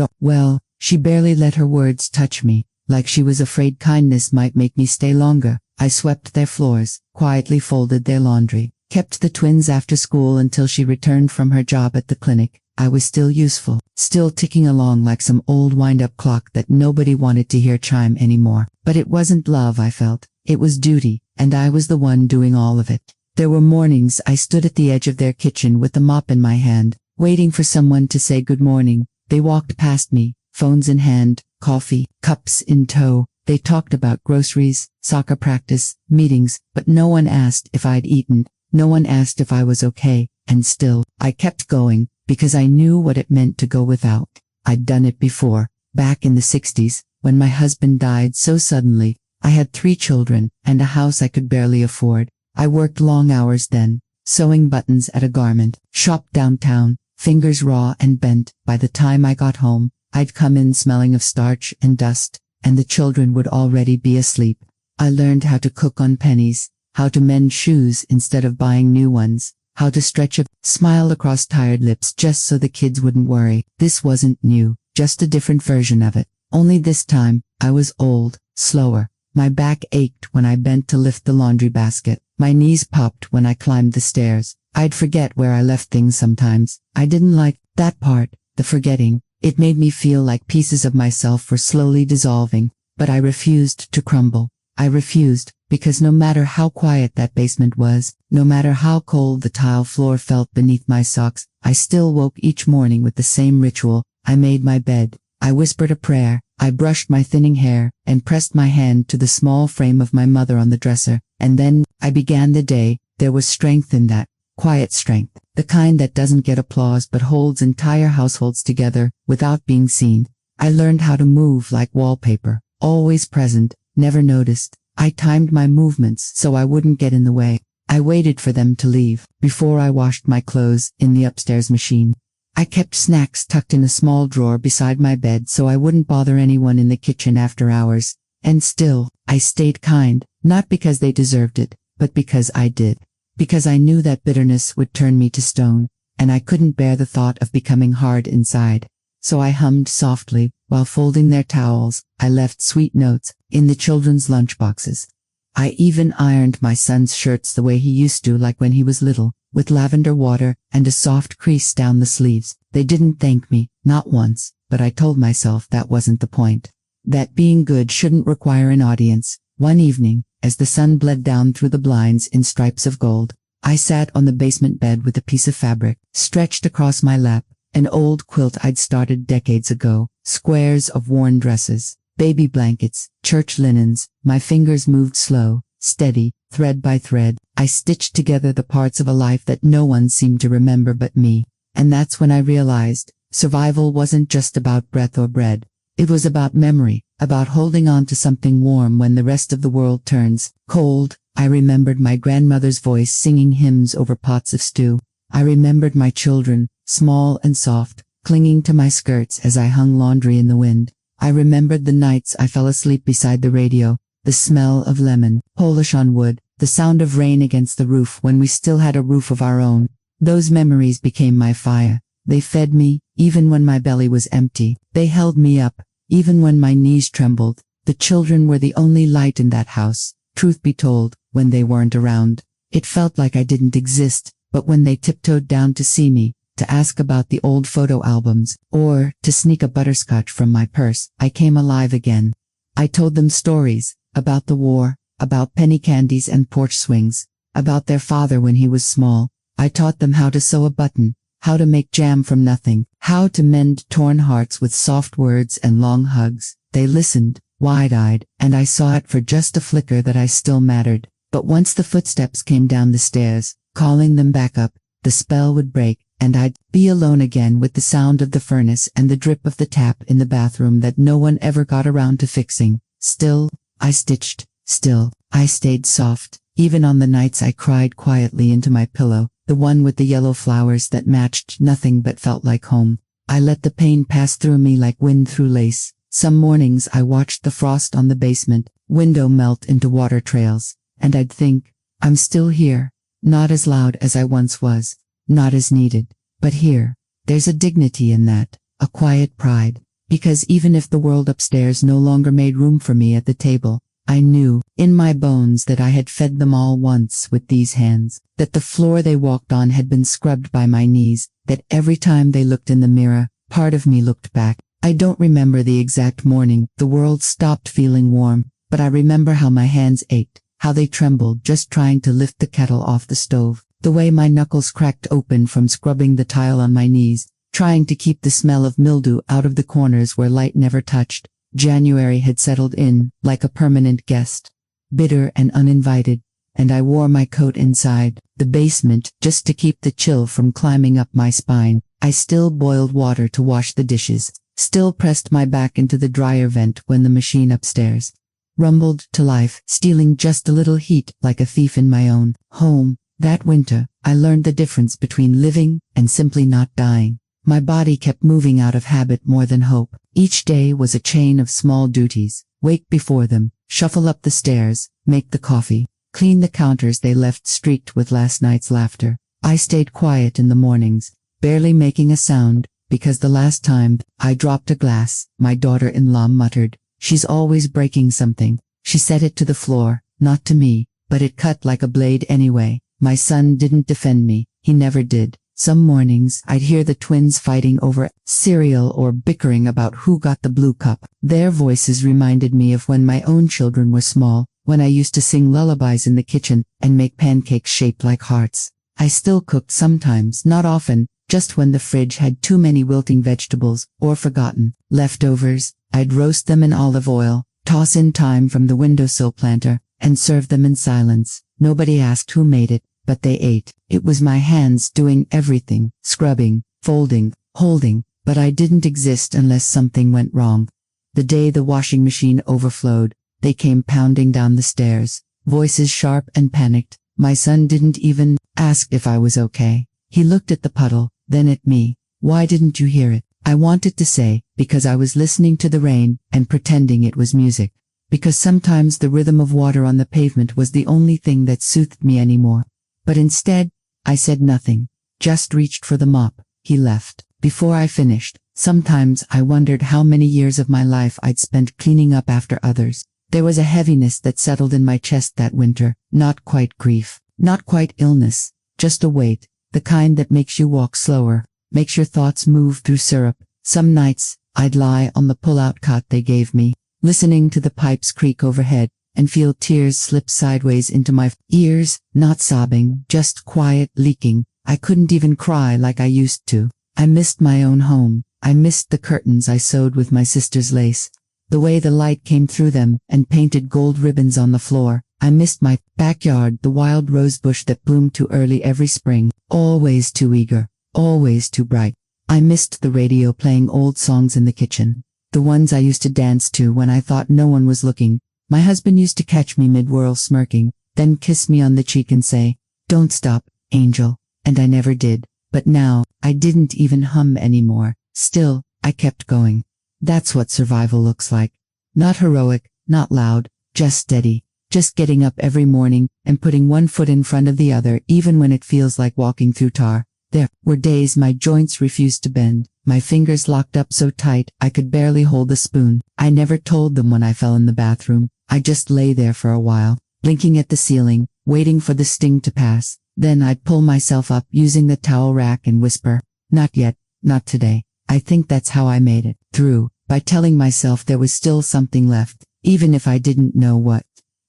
she barely let her words touch me, like she was afraid kindness might make me stay longer. I swept their floors, quietly folded their laundry, kept the twins after school until she returned from her job at the clinic. I was still useful, still ticking along like some old wind-up clock that nobody wanted to hear chime anymore. But it wasn't love I felt, it was duty, and I was the one doing all of it. There were mornings I stood at the edge of their kitchen with the mop in my hand, waiting for someone to say good morning. They walked past me, phones in hand, coffee, cups in tow. They talked about groceries, soccer practice, meetings, but no one asked if I'd eaten, no one asked if I was okay, and still, I kept going, because I knew what it meant to go without. I'd done it before, back in the 60s, when my husband died so suddenly. I had 3 children, and a house I could barely afford. I worked long hours then, sewing buttons at a garment shop downtown, fingers raw and bent. By the time I got home, I'd come in smelling of starch and dust, and the children would already be asleep. I learned how to cook on pennies, how to mend shoes instead of buying new ones, how to stretch a smile across tired lips just so the kids wouldn't worry. This wasn't new, just a different version of it. Only this time, I was old, slower. My back ached when I bent to lift the laundry basket. My knees popped when I climbed the stairs. I'd forget where I left things sometimes. I didn't like that part, the forgetting. It made me feel like pieces of myself were slowly dissolving, but I refused to crumble. I refused, because no matter how quiet that basement was, no matter how cold the tile floor felt beneath my socks, I still woke each morning with the same ritual. I made my bed. I whispered a prayer. I brushed my thinning hair, and pressed my hand to the small frame of my mother on the dresser, and then, I began the day. There was strength in that, quiet strength, the kind that doesn't get applause but holds entire households together, without being seen. I learned how to move like wallpaper, always present, never noticed. I timed my movements so I wouldn't get in the way. I waited for them to leave, before I washed my clothes in the upstairs machine. I kept snacks tucked in a small drawer beside my bed so I wouldn't bother anyone in the kitchen after hours. And still, I stayed kind, not because they deserved it, but because I did. Because I knew that bitterness would turn me to stone, and I couldn't bear the thought of becoming hard inside. So I hummed softly, while folding their towels. I left sweet notes in the children's lunchboxes. I even ironed my son's shirts the way he used to, like when he was little, with lavender water and a soft crease down the sleeves. They didn't thank me, not once, but I told myself that wasn't the point. That being good shouldn't require an audience. One evening, as the sun bled down through the blinds in stripes of gold, I sat on the basement bed with a piece of fabric stretched across my lap, an old quilt I'd started decades ago, squares of worn dresses, baby blankets, church linens. My fingers moved slow, steady, thread by thread. I stitched together the parts of a life that no one seemed to remember but me. And that's when I realized, survival wasn't just about breath or bread. It was about memory, about holding on to something warm when the rest of the world turns cold. I remembered my grandmother's voice singing hymns over pots of stew. I remembered my children, small and soft, clinging to my skirts as I hung laundry in the wind. I remembered the nights I fell asleep beside the radio, the smell of lemon polish on wood, the sound of rain against the roof when we still had a roof of our own. Those memories became my fire. They fed me, even when my belly was empty. They held me up, even when my knees trembled. The children were the only light in that house. Truth be told, when they weren't around, it felt like I didn't exist. But when they tiptoed down to see me, to ask about the old photo albums, or to sneak a butterscotch from my purse, I came alive again. I told them stories, about the war, about penny candies and porch swings, about their father when he was small. I taught them how to sew a button, how to make jam from nothing, how to mend torn hearts with soft words and long hugs. They listened, wide-eyed, and I saw it for just a flicker that I still mattered. But once the footsteps came down the stairs, calling them back up, the spell would break, and I'd be alone again with the sound of the furnace and the drip of the tap in the bathroom that no one ever got around to fixing. Still, I stitched. Still, I stayed soft, even on the nights I cried quietly into my pillow, the one with the yellow flowers that matched nothing but felt like home. I let the pain pass through me like wind through lace. Some mornings I watched the frost on the basement window melt into water trails, and I'd think, I'm still here, not as loud as I once was, not as needed, but here. There's a dignity in that, a quiet pride, because even if the world upstairs no longer made room for me at the table, I knew, in my bones, that I had fed them all once with these hands, that the floor they walked on had been scrubbed by my knees, that every time they looked in the mirror, part of me looked back. I don't remember the exact morning the world stopped feeling warm, but I remember how my hands ached, how they trembled just trying to lift the kettle off the stove, the way my knuckles cracked open from scrubbing the tile on my knees, trying to keep the smell of mildew out of the corners where light never touched. January had settled in, like a permanent guest, bitter and uninvited, and I wore my coat inside the basement just to keep the chill from climbing up my spine. I still boiled water to wash the dishes, still pressed my back into the dryer vent when the machine upstairs rumbled to life, stealing just a little heat like a thief in my own home. That winter, I learned the difference between living and simply not dying. My body kept moving out of habit more than hope. Each day was a chain of small duties: wake before them, shuffle up the stairs, make the coffee, clean the counters they left streaked with last night's laughter. I stayed quiet in the mornings, barely making a sound, because the last time I dropped a glass, my daughter-in-law muttered, "She's always breaking something." She set it to the floor, not to me, but it cut like a blade anyway. My son didn't defend me, he never did. Some mornings I'd hear the twins fighting over cereal or bickering about who got the blue cup. Their voices reminded me of when my own children were small, when I used to sing lullabies in the kitchen and make pancakes shaped like hearts. I still cooked sometimes, not often, just when the fridge had too many wilting vegetables or forgotten leftovers. I'd roast them in olive oil, toss in thyme from the windowsill planter, and serve them in silence. Nobody asked who made it, but they ate. It was my hands doing everything, scrubbing, folding, holding, but I didn't exist unless something went wrong. The day the washing machine overflowed, they came pounding down the stairs, voices sharp and panicked. My son didn't even ask if I was okay. He looked at the puddle, then at me. "Why didn't you hear it?" I wanted to say, because I was listening to the rain and pretending it was music. Because sometimes the rhythm of water on the pavement was the only thing that soothed me anymore. But instead, I said nothing, just reached for the mop. He left. Before I finished, sometimes I wondered how many years of my life I'd spent cleaning up after others. There was a heaviness that settled in my chest that winter, not quite grief, not quite illness, just a weight, the kind that makes you walk slower, makes your thoughts move through syrup. Some nights, I'd lie on the pull-out cot they gave me, listening to the pipes creak overhead, and feel tears slip sideways into my ears, not sobbing, just quiet leaking. I couldn't even cry like I used to. I missed my own home. I missed the curtains I sewed with my sister's lace, the way the light came through them and painted gold ribbons on the floor. I missed my backyard, the wild rose bush that bloomed too early every spring, always too eager, always too bright. I missed the radio playing old songs in the kitchen, the ones I used to dance to when I thought no one was looking. My husband used to catch me mid-whirl smirking, then kiss me on the cheek and say, "Don't stop, Angel," and I never did. But now, I didn't even hum anymore. Still, I kept going. That's what survival looks like. Not heroic, not loud, just steady, just getting up every morning and putting one foot in front of the other even when it feels like walking through tar. There were days my joints refused to bend, my fingers locked up so tight I could barely hold the spoon. I never told them when I fell in the bathroom. I just lay there for a while, blinking at the ceiling, waiting for the sting to pass. Then I'd pull myself up using the towel rack and whisper, "Not yet, not today." I think that's how I made it through, by telling myself there was still something left, even if I didn't know what.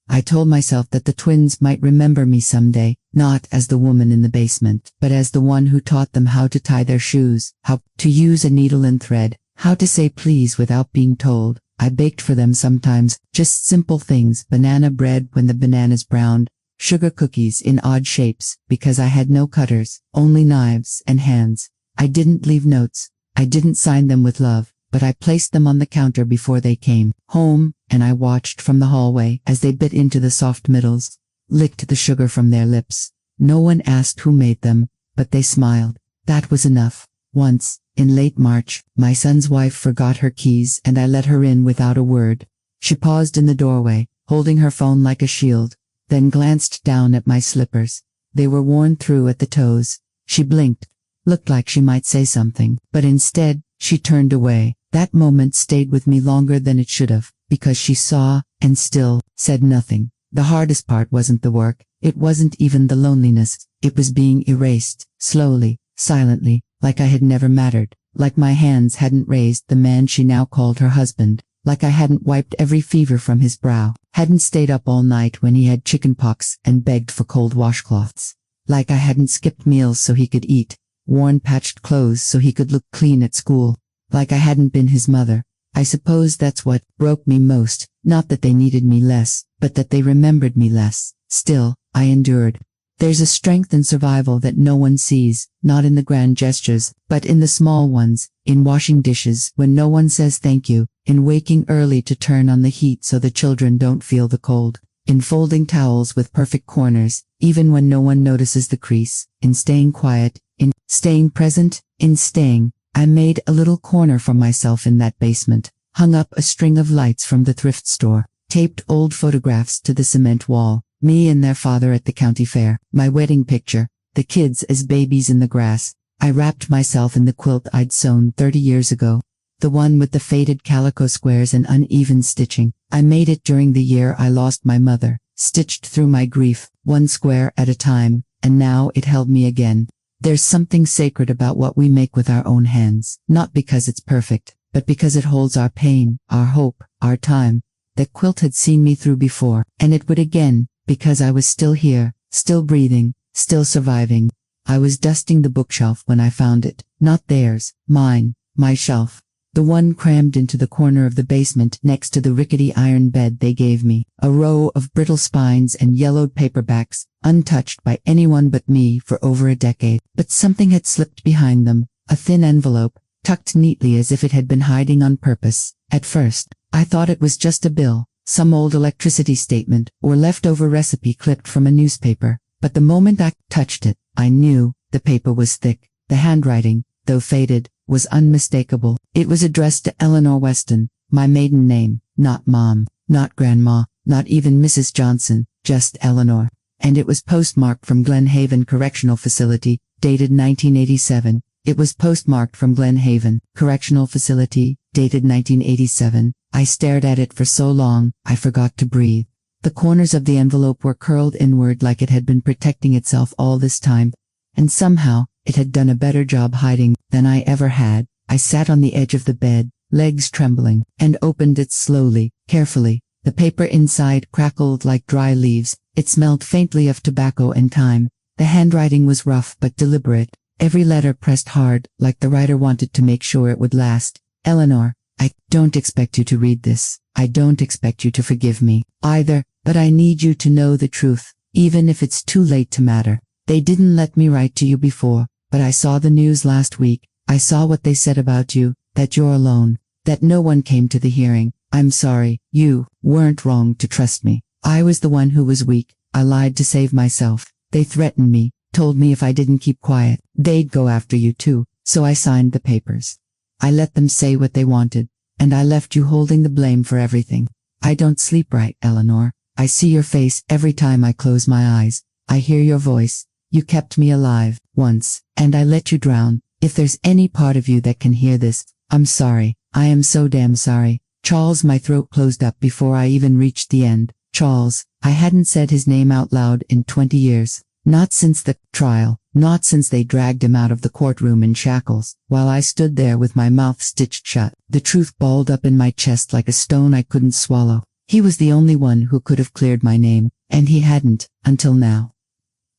I told myself that the twins might remember me someday, not as the woman in the basement, but as the one who taught them how to tie their shoes, how to use a needle and thread, how to say please without being told. I baked for them sometimes, just simple things: banana bread when the bananas browned, sugar cookies in odd shapes, because I had no cutters, only knives and hands. I didn't leave notes. I didn't sign them with love, but I placed them on the counter before they came home, and I watched from the hallway as they bit into the soft middles, licked the sugar from their lips. No one asked who made them, but they smiled. That was enough. Once, in late March, my son's wife forgot her keys and I let her in without a word. She paused in the doorway, holding her phone like a shield, then glanced down at my slippers. They were worn through at the toes. She blinked, looked like she might say something, but instead, she turned away. That moment stayed with me longer than it should have, because she saw, and still, said nothing. The hardest part wasn't the work, it wasn't even the loneliness, it was being erased, slowly, silently, like I had never mattered, like my hands hadn't raised the man she now called her husband, like I hadn't wiped every fever from his brow, hadn't stayed up all night when he had chickenpox and begged for cold washcloths, like I hadn't skipped meals so he could eat, worn patched clothes so he could look clean at school, like I hadn't been his mother. I suppose that's what broke me most, not that they needed me less, but that they remembered me less. Still, I endured. There's a strength in survival that no one sees, not in the grand gestures, but in the small ones, in washing dishes when no one says thank you, in waking early to turn on the heat so the children don't feel the cold, in folding towels with perfect corners, even when no one notices the crease, in staying quiet, in staying present, in staying. I made a little corner for myself in that basement, hung up a string of lights from the thrift store, taped old photographs to the cement wall, me and their father at the county fair, my wedding picture, the kids as babies in the grass. I wrapped myself in the quilt I'd sewn 30 years ago, the one with the faded calico squares and uneven stitching. I made it during the year I lost my mother, stitched through my grief, one square at a time, and now it held me again. There's something sacred about what we make with our own hands, not because it's perfect, but because it holds our pain, our hope, our time. That quilt had seen me through before, and it would again, because I was still here, still breathing, still surviving. I was dusting the bookshelf when I found it, not theirs, mine, my shelf. The one crammed into the corner of the basement next to the rickety iron bed they gave me, a row of brittle spines and yellowed paperbacks, untouched by anyone but me for over a decade. But something had slipped behind them, a thin envelope, tucked neatly as if it had been hiding on purpose. At first, I thought it was just a bill, some old electricity statement or leftover recipe clipped from a newspaper. But the moment I touched it, I knew the paper was thick. The handwriting, though faded, was unmistakable. It was addressed to Eleanor Weston, my maiden name, not Mom, not Grandma, not even Mrs. Johnson, just Eleanor. And it was postmarked from Glen Haven Correctional Facility, dated 1987. It was postmarked from Glen Haven Correctional Facility, dated 1987. I stared at it for so long, I forgot to breathe. The corners of the envelope were curled inward like it had been protecting itself all this time, and somehow, it had done a better job hiding than I ever had. I sat on the edge of the bed, legs trembling, and opened it slowly, carefully. The paper inside crackled like dry leaves. It smelled faintly of tobacco and thyme. The handwriting was rough but deliberate, every letter pressed hard, like the writer wanted to make sure it would last. Eleanor, I don't expect you to read this. I don't expect you to forgive me, either, but I need you to know the truth, even if it's too late to matter. They didn't let me write to you before, but I saw the news last week. I saw what they said about you, that you're alone, that no one came to the hearing. I'm sorry, you weren't wrong to trust me. I was the one who was weak. I lied to save myself. They threatened me, told me if I didn't keep quiet, they'd go after you too, so I signed the papers. I let them say what they wanted, and I left you holding the blame for everything. I don't sleep right, Eleanor. I see your face every time I close my eyes. I hear your voice. You kept me alive, once, and I let you drown. If there's any part of you that can hear this, I'm sorry. I am so damn sorry. Charles. My throat closed up before I even reached the end. Charles. I hadn't said his name out loud in 20 years. Not since the trial. Not since they dragged him out of the courtroom in shackles. While I stood there with my mouth stitched shut, the truth balled up in my chest like a stone I couldn't swallow. He was the only one who could have cleared my name, and he hadn't, until now.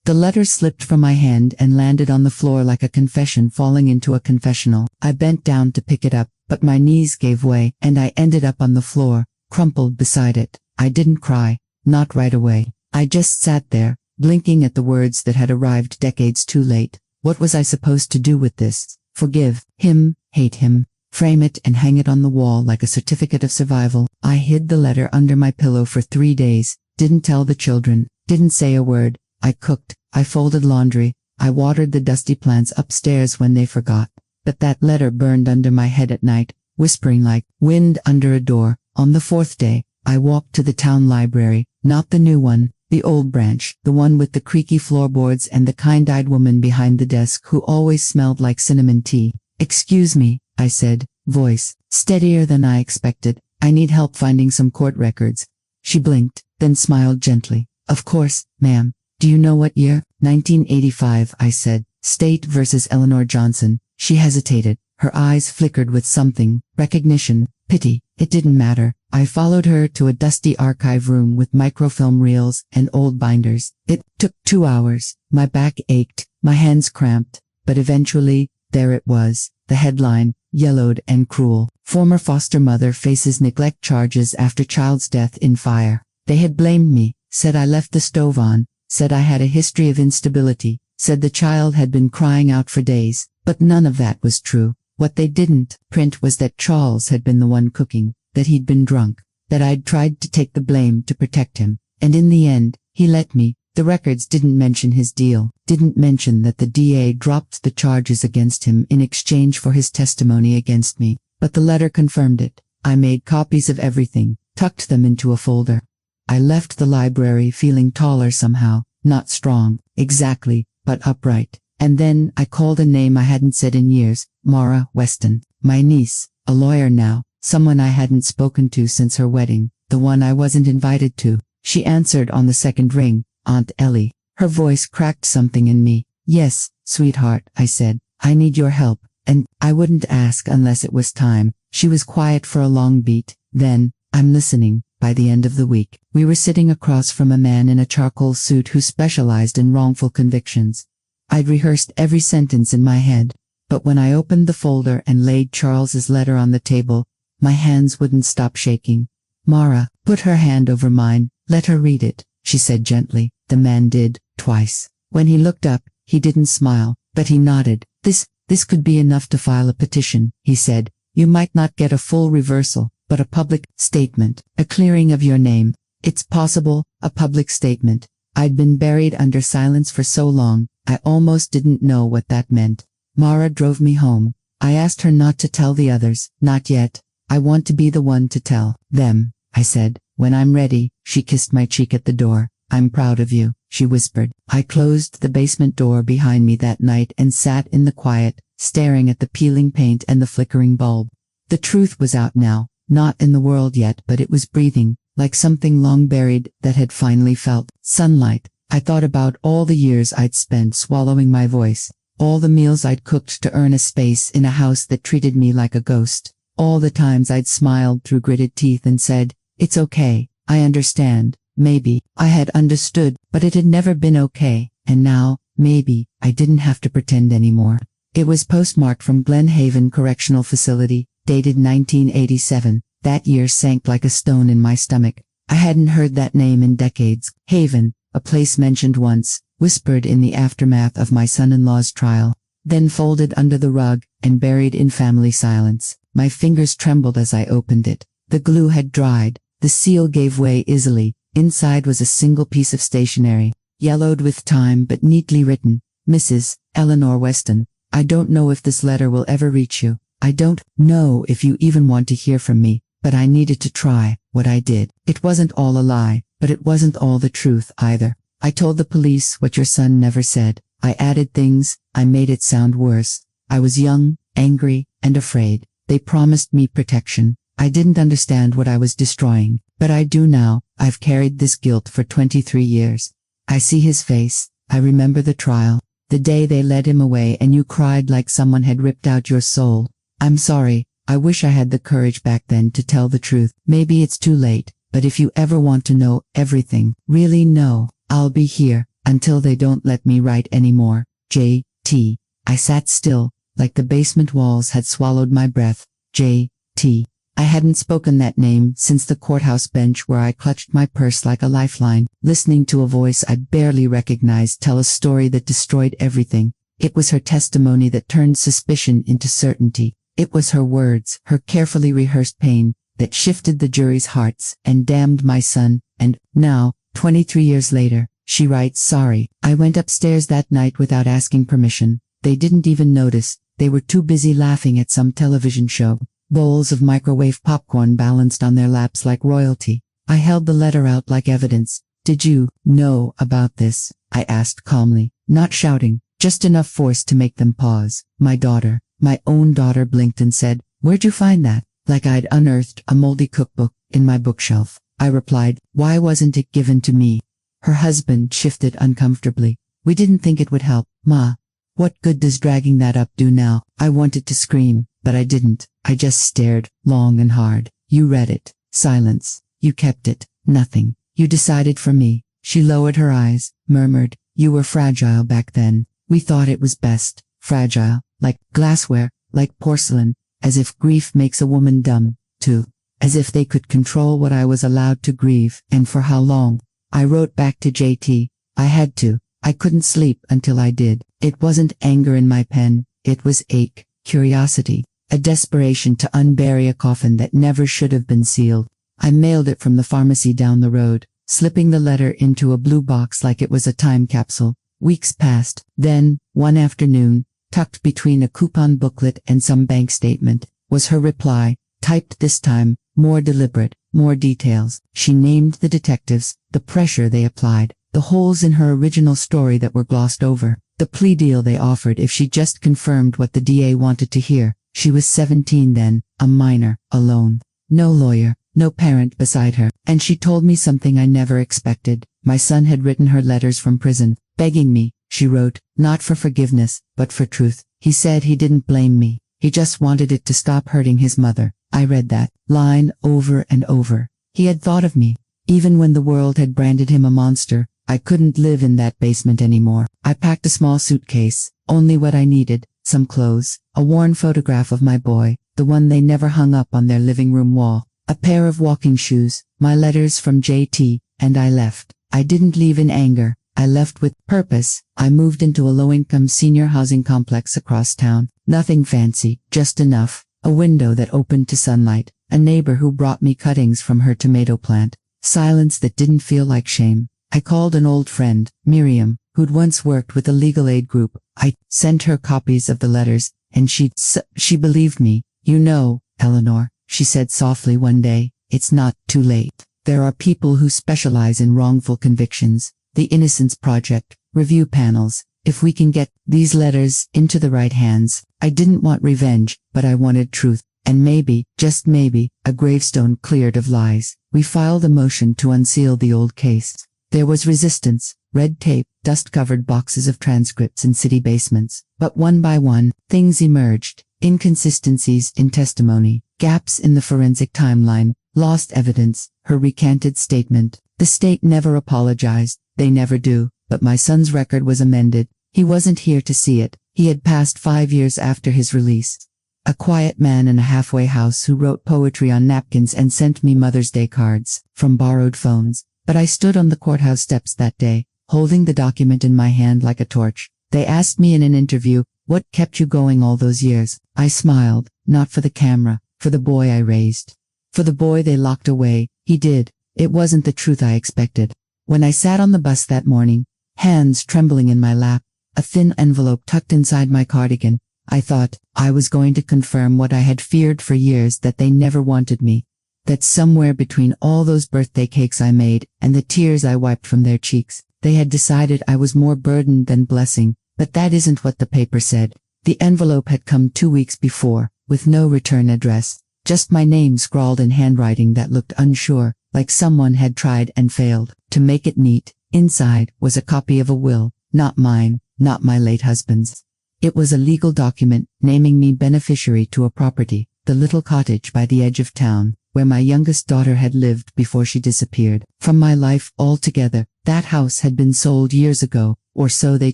The letter slipped from my hand and landed on the floor like a confession falling into a confessional. I bent down to pick it up, but my knees gave way, and I ended up on the floor, crumpled beside it. I didn't cry, not right away. I just sat there, blinking at the words that had arrived decades too late. What was I supposed to do with this? Forgive him, hate him, frame it and hang it on the wall like a certificate of survival. I hid the letter under my pillow for 3 days, didn't tell the children, didn't say a word. I cooked, I folded laundry, I watered the dusty plants upstairs when they forgot. But that letter burned under my head at night, whispering like wind under a door. On the 4th day, I walked to the town library, not the new one, the old branch, the one with the creaky floorboards and the kind-eyed woman behind the desk who always smelled like cinnamon tea. Excuse me, I said, voice, steadier than I expected. I need help finding some court records. She blinked, then smiled gently. Of course, ma'am. Do you know what year? 1985, I said. State versus Eleanor Johnson. She hesitated. Her eyes flickered with something, recognition, pity. It didn't matter. I followed her to a dusty archive room with microfilm reels and old binders. It took 2 hours. My back ached, my hands cramped, but eventually, there it was, the headline, yellowed and cruel. Former foster mother faces neglect charges after child's death in fire. They had blamed me, said I left the stove on, said I had a history of instability, said the child had been crying out for days, but none of that was true. What they didn't print was that Charles had been the one cooking, that he'd been drunk, that I'd tried to take the blame to protect him, and in the end, he let me. The records didn't mention his deal, didn't mention that the DA dropped the charges against him in exchange for his testimony against me, but the letter confirmed it. I made copies of everything, tucked them into a folder. I left the library feeling taller somehow, not strong, exactly, but upright. And then I called a name I hadn't said in years, Mara Weston, my niece, a lawyer now, someone I hadn't spoken to since her wedding, the one I wasn't invited to. She answered on the second ring, Aunt Ellie. Her voice cracked something in me. Yes, sweetheart, I said, I need your help, and I wouldn't ask unless it was time. She was quiet for a long beat, then, I'm listening. By the end of the week, we were sitting across from a man in a charcoal suit who specialized in wrongful convictions. I'd rehearsed every sentence in my head, but when I opened the folder and laid Charles's letter on the table, my hands wouldn't stop shaking. Mara put her hand over mine. Let her read it, she said gently. The man did, twice. When he looked up, he didn't smile, but he nodded. This could be enough to file a petition, he said. You might not get a full reversal, but a public statement, a clearing of your name. It's possible, a public statement. I'd been buried under silence for so long, I almost didn't know what that meant. Mara drove me home. I asked her not to tell the others, not yet. I want to be the one to tell them, I said. When I'm ready, she kissed my cheek at the door. I'm proud of you, she whispered. I closed the basement door behind me that night and sat in the quiet, staring at the peeling paint and the flickering bulb. The truth was out now, not in the world yet, but it was breathing, like something long buried that had finally felt sunlight. I thought about all the years I'd spent swallowing my voice, all the meals I'd cooked to earn a space in a house that treated me like a ghost, all the times I'd smiled through gritted teeth and said, it's okay, I understand. Maybe I had understood, but it had never been okay, and now, maybe, I didn't have to pretend anymore. It was postmarked from Glen Haven Correctional Facility, dated 1987. That year sank like a stone in my stomach. I hadn't heard that name in decades. Haven, a place mentioned once, whispered in the aftermath of my son-in-law's trial, then folded under the rug and buried in family silence. My fingers trembled as I opened it. The glue had dried. The seal gave way easily. Inside was a single piece of stationery, yellowed with time but neatly written. Mrs. Eleanor Weston, I don't know if this letter will ever reach you. I don't know if you even want to hear from me, but I needed to try what I did. It wasn't all a lie, but it wasn't all the truth either. I told the police what your son never said. I added things, I made it sound worse. I was young, angry, and afraid. They promised me protection. I didn't understand what I was destroying, but I do now. I've carried this guilt for 23 years. I see his face. I remember the trial, the day they led him away and you cried like someone had ripped out your soul. I'm sorry. I wish I had the courage back then to tell the truth. Maybe it's too late, but if you ever want to know everything, really know, I'll be here until they don't let me write anymore. J.T. I sat still, like the basement walls had swallowed my breath. J.T. I hadn't spoken that name since the courthouse bench where I clutched my purse like a lifeline, listening to a voice I barely recognized tell a story that destroyed everything. It was her testimony that turned suspicion into certainty. It was her words, her carefully rehearsed pain, that shifted the jury's hearts and damned my son. And now, 23 years later, she writes, sorry, I went upstairs that night without asking permission. They didn't even notice. They were too busy laughing at some television show. Bowls of microwave popcorn balanced on their laps like royalty. I held the letter out like evidence. Did you know about this? I asked calmly, not shouting, just enough force to make them pause. My daughter, my own daughter blinked and said, Where'd you find that? Like I'd unearthed a moldy cookbook in my bookshelf. I replied, why wasn't it given to me? Her husband shifted uncomfortably. We didn't think it would help, Ma. What good does dragging that up do now? I wanted to scream, but I didn't. I just stared, long and hard. You read it. Silence. You kept it. Nothing. You decided for me. She lowered her eyes, murmured, you were fragile back then. We thought it was best. Fragile. Like glassware. Like porcelain. As if grief makes a woman dumb, too. As if they could control what I was allowed to grieve, and for how long. I wrote back to JT. I had to. I couldn't sleep until I did. It wasn't anger in my pen. It was ache, curiosity, a desperation to unbury a coffin that never should have been sealed. I mailed it from the pharmacy down the road, slipping the letter into a blue box like it was a time capsule. Weeks passed. Then, one afternoon, tucked between a coupon booklet and some bank statement, was her reply, typed this time, more deliberate, more details. She named the detectives, the pressure they applied, the holes in her original story that were glossed over, the plea deal they offered if she just confirmed what the DA wanted to hear. She was 17 then, a minor, alone. No lawyer, no parent beside her, and she told me something I never expected. My son had written her letters from prison, begging me, she wrote, not for forgiveness, but for truth. He said he didn't blame me. He just wanted it to stop hurting his mother. I read that line over and over. He had thought of me. Even when the world had branded him a monster, I couldn't live in that basement anymore. I packed a small suitcase, only what I needed, some clothes, a worn photograph of my boy, the one they never hung up on their living room wall, a pair of walking shoes, my letters from JT, and I left. I didn't leave in anger. I left with purpose. I moved into a low-income senior housing complex across town. Nothing fancy, just enough. A window that opened to sunlight, a neighbor who brought me cuttings from her tomato plant. Silence that didn't feel like shame. I called an old friend, Miriam, who'd once worked with a legal aid group. I sent her copies of the letters, and she believed me. You know, Eleanor, she said softly one day, it's not too late. There are people who specialize in wrongful convictions. The Innocence Project, review panels. If we can get these letters into the right hands. I didn't want revenge, but I wanted truth. And maybe, just maybe, a gravestone cleared of lies. We filed a motion to unseal the old case. There was resistance, red tape, dust-covered boxes of transcripts in city basements. But one by one, things emerged. Inconsistencies in testimony, gaps in the forensic timeline, lost evidence, her recanted statement. The state never apologized. They never do. But my son's record was amended. He wasn't here to see it. He had passed 5 years after his release. A quiet man in a halfway house who wrote poetry on napkins and sent me Mother's Day cards from borrowed phones. But I stood on the courthouse steps that day, holding the document in my hand like a torch. They asked me in an interview, what kept you going all those years? I smiled, not for the camera, for the boy I raised. For the boy they locked away. He did. It wasn't the truth I expected. When I sat on the bus that morning, hands trembling in my lap, a thin envelope tucked inside my cardigan, I thought I was going to confirm what I had feared for years, that they never wanted me. That somewhere between all those birthday cakes I made and the tears I wiped from their cheeks, they had decided I was more burden than blessing. But that isn't what the paper said. The envelope had come 2 weeks before, with no return address, just my name scrawled in handwriting that looked unsure, like someone had tried and failed to make it neat. Inside was a copy of a will, not mine, not my late husband's. It was a legal document naming me beneficiary to a property, the little cottage by the edge of town, where my youngest daughter had lived before she disappeared from my life altogether. That house had been sold years ago, or so they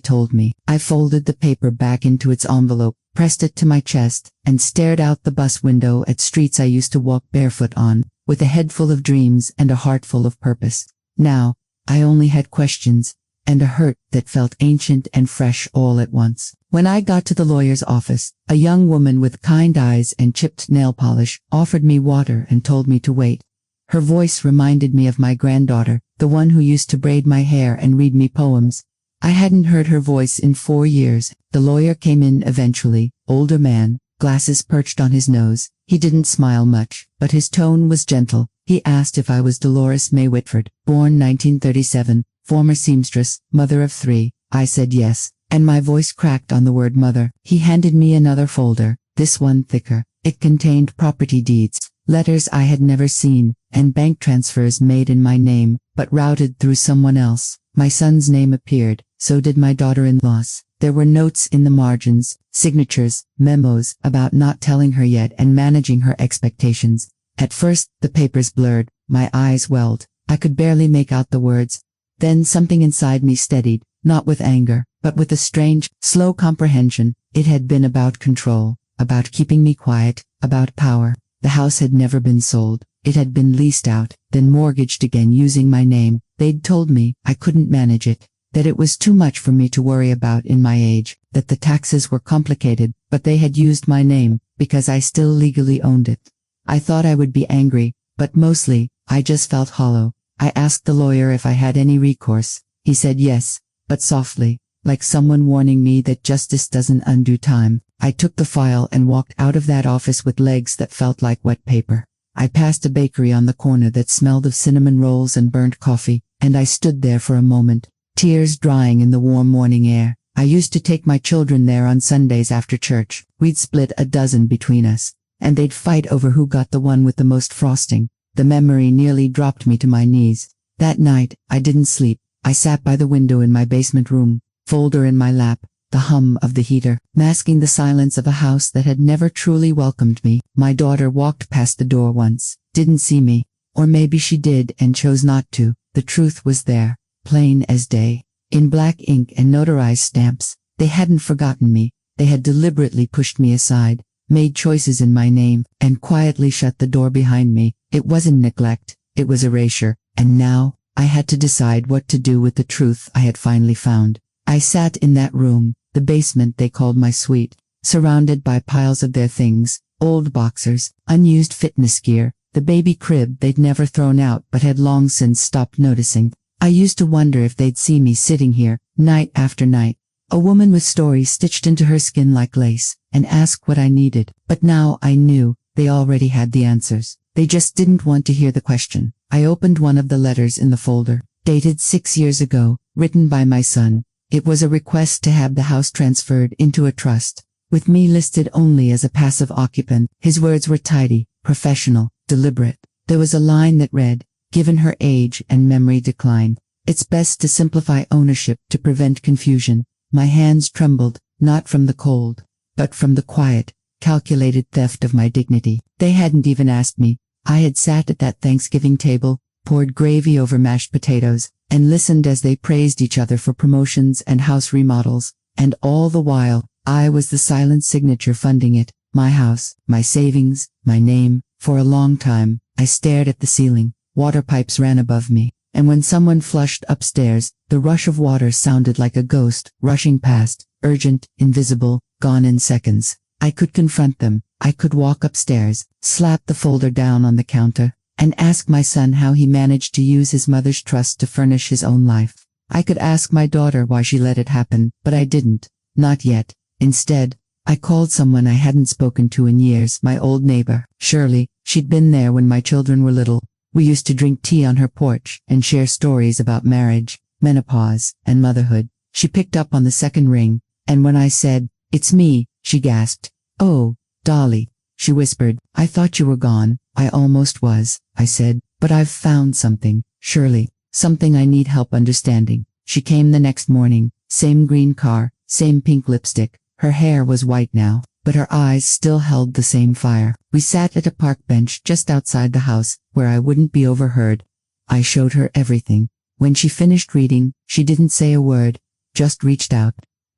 told me. I folded the paper back into its envelope, pressed it to my chest, and stared out the bus window at streets I used to walk barefoot on, with a head full of dreams and a heart full of purpose. Now, I only had questions, and a hurt that felt ancient and fresh all at once. When I got to the lawyer's office, a young woman with kind eyes and chipped nail polish offered me water and told me to wait. Her voice reminded me of my granddaughter, the one who used to braid my hair and read me poems. I hadn't heard her voice in 4 years. The lawyer came in eventually, older man, glasses perched on his nose. He didn't smile much, but his tone was gentle. He asked if I was Dolores May Whitford, born 1937, former seamstress, mother of 3. I said yes, and my voice cracked on the word mother. He handed me another folder, this one thicker. It contained property deeds, letters I had never seen, and bank transfers made in my name, but routed through someone else. My son's name appeared, so did my daughter-in-law's. There were notes in the margins, signatures, memos about not telling her yet and managing her expectations. At first, the papers blurred, my eyes welled. I could barely make out the words. Then something inside me steadied, not with anger, but with a strange, slow comprehension. It had been about control, about keeping me quiet, about power. The house had never been sold. It had been leased out, then mortgaged again using my name. They'd told me I couldn't manage it, that it was too much for me to worry about in my age, that the taxes were complicated, but they had used my name, because I still legally owned it. I thought I would be angry, but mostly, I just felt hollow. I asked the lawyer if I had any recourse. He said yes, but softly, like someone warning me that justice doesn't undo time. I took the file and walked out of that office with legs that felt like wet paper. I passed a bakery on the corner that smelled of cinnamon rolls and burnt coffee, and I stood there for a moment, tears drying in the warm morning air. I used to take my children there on Sundays after church. We'd split a dozen between us, and they'd fight over who got the one with the most frosting. The memory nearly dropped me to my knees. That night, I didn't sleep. I sat by the window in my basement room, folder in my lap, the hum of the heater, masking the silence of a house that had never truly welcomed me. My daughter walked past the door once, didn't see me, or maybe she did and chose not to. The truth was there, plain as day, in black ink and notarized stamps. They hadn't forgotten me. They had deliberately pushed me aside, made choices in my name, and quietly shut the door behind me. It wasn't neglect, it was erasure, and now, I had to decide what to do with the truth I had finally found. I sat in that room, the basement they called my suite, surrounded by piles of their things, old boxers, unused fitness gear, the baby crib they'd never thrown out but had long since stopped noticing. I used to wonder if they'd see me sitting here, night after night, a woman with stories stitched into her skin like lace, and ask what I needed. But now I knew, they already had the answers. They just didn't want to hear the question. I opened one of the letters in the folder, dated 6 years ago, written by my son. It was a request to have the house transferred into a trust, with me listed only as a passive occupant. His words were tidy, professional, deliberate. There was a line that read, given her age and memory decline, it's best to simplify ownership to prevent confusion. My hands trembled, not from the cold, but from the quiet, calculated theft of my dignity. They hadn't even asked me. I had sat at that Thanksgiving table, poured gravy over mashed potatoes, and listened as they praised each other for promotions and house remodels, and all the while, I was the silent signature funding it, my house, my savings, my name. For a long time, I stared at the ceiling. Water pipes ran above me, and when someone flushed upstairs, the rush of water sounded like a ghost, rushing past, urgent, invisible, gone in seconds. I could confront them. I could walk upstairs, slap the folder down on the counter, and ask my son how he managed to use his mother's trust to furnish his own life. I could ask my daughter why she let it happen, but I didn't. Not yet. Instead, I called someone I hadn't spoken to in years, my old neighbor, Shirley. She'd been there when my children were little. We used to drink tea on her porch and share stories about marriage, menopause, and motherhood. She picked up on the second ring, and when I said, "It's me," she gasped. "Oh, Dolly," she whispered. "I thought you were gone." "I almost was," I said, "but I've found something, Shirley, something I need help understanding." She came the next morning, same green car, same pink lipstick. Her hair was white now, but her eyes still held the same fire. We sat at a park bench just outside the house, where I wouldn't be overheard. I showed her everything. When she finished reading, she didn't say a word, just reached out,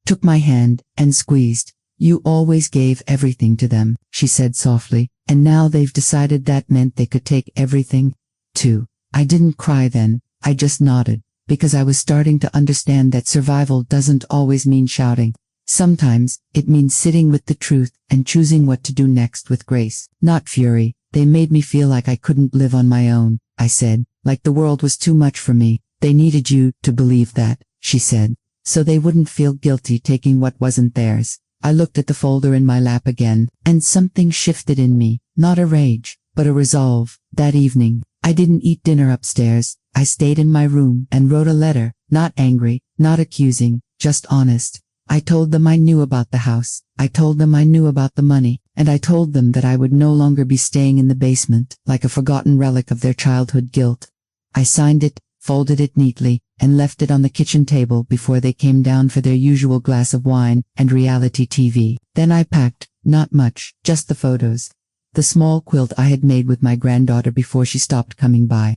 took my hand, and squeezed. "You always gave everything to them," she said softly, "and now they've decided that meant they could take everything, too." I didn't cry then, I just nodded, because I was starting to understand that survival doesn't always mean shouting. Sometimes, it means sitting with the truth and choosing what to do next with grace, not fury. "They made me feel like I couldn't live on my own," I said, "like the world was too much for me. They needed you to believe that," she said, "so they wouldn't feel guilty taking what wasn't theirs." I looked at the folder in my lap again, and something shifted in me, not a rage, but a resolve. That evening, I didn't eat dinner upstairs. I stayed in my room and wrote a letter, not angry, not accusing, just honest. I told them I knew about the house. I told them I knew about the money. And I told them that I would no longer be staying in the basement, like a forgotten relic of their childhood guilt. I signed it, folded it neatly, and left it on the kitchen table before they came down for their usual glass of wine and reality TV. Then I packed, not much, just the photos. The small quilt I had made with my granddaughter before she stopped coming by.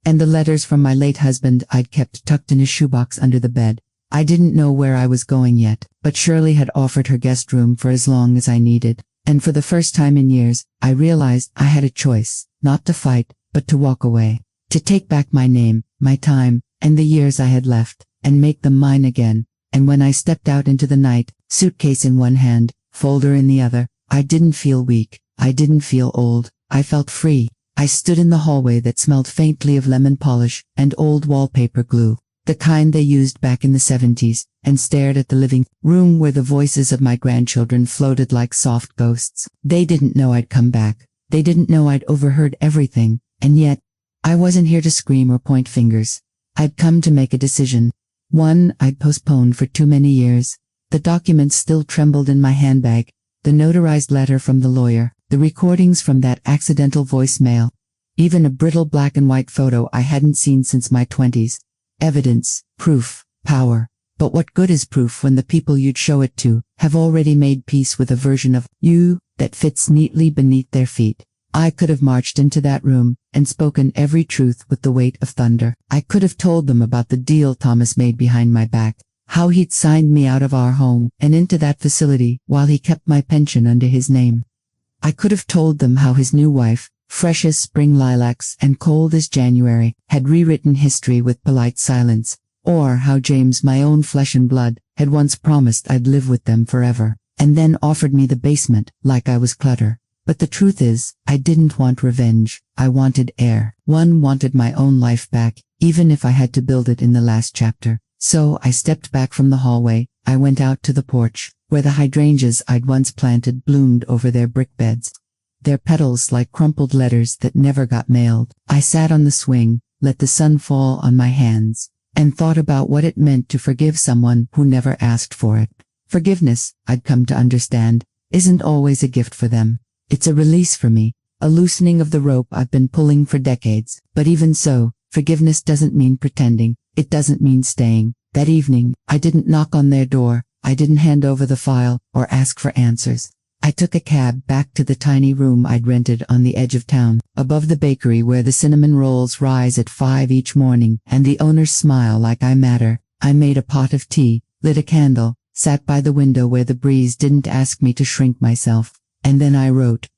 And the letters from my late husband I'd kept tucked in a shoebox under the bed. I didn't know where I was going yet, but Shirley had offered her guest room for as long as I needed. And for the first time in years, I realized I had a choice, not to fight, but to walk away. To take back my name, my time, and the years I had left, and make them mine again. And when I stepped out into the night, suitcase in one hand, folder in the other, I didn't feel weak. I didn't feel old. I felt free. I stood in the hallway that smelled faintly of lemon polish and old wallpaper glue, the kind they used back in the 70s, and stared at the living room where the voices of my grandchildren floated like soft ghosts. They didn't know I'd come back. They didn't know I'd overheard everything, and yet, I wasn't here to scream or point fingers. I'd come to make a decision. One I'd postponed for too many years. The documents still trembled in my handbag, the notarized letter from the lawyer, the recordings from that accidental voicemail, even a brittle black and white photo I hadn't seen since my 20s. Evidence, proof, power. But what good is proof when the people you'd show it to have already made peace with a version of you that fits neatly beneath their feet? I could have marched into that room and spoken every truth with the weight of thunder. I could have told them about the deal Thomas made behind my back, how he'd signed me out of our home and into that facility while he kept my pension under his name. I could have told them how his new wife, fresh as spring lilacs and cold as January, had rewritten history with polite silence, or how James, my own flesh and blood, had once promised I'd live with them forever, and then offered me the basement like I was clutter. But the truth is, I didn't want revenge. I wanted air. One wanted my own life back, even if I had to build it in the last chapter. So I stepped back from the hallway. I went out to the porch, where the hydrangeas I'd once planted bloomed over their brick beds, their petals like crumpled letters that never got mailed. I sat on the swing, let the sun fall on my hands, and thought about what it meant to forgive someone who never asked for it. Forgiveness, I'd come to understand, isn't always a gift for them. It's a release for me, a loosening of the rope I've been pulling for decades. But even so, forgiveness doesn't mean pretending. It doesn't mean staying. That evening, I didn't knock on their door. I didn't hand over the file or ask for answers. I took a cab back to the tiny room I'd rented on the edge of town, above the bakery where the cinnamon rolls rise at 5 each morning and the owners smile like I matter. I made a pot of tea, lit a candle, sat by the window where the breeze didn't ask me to shrink myself. And then I wrote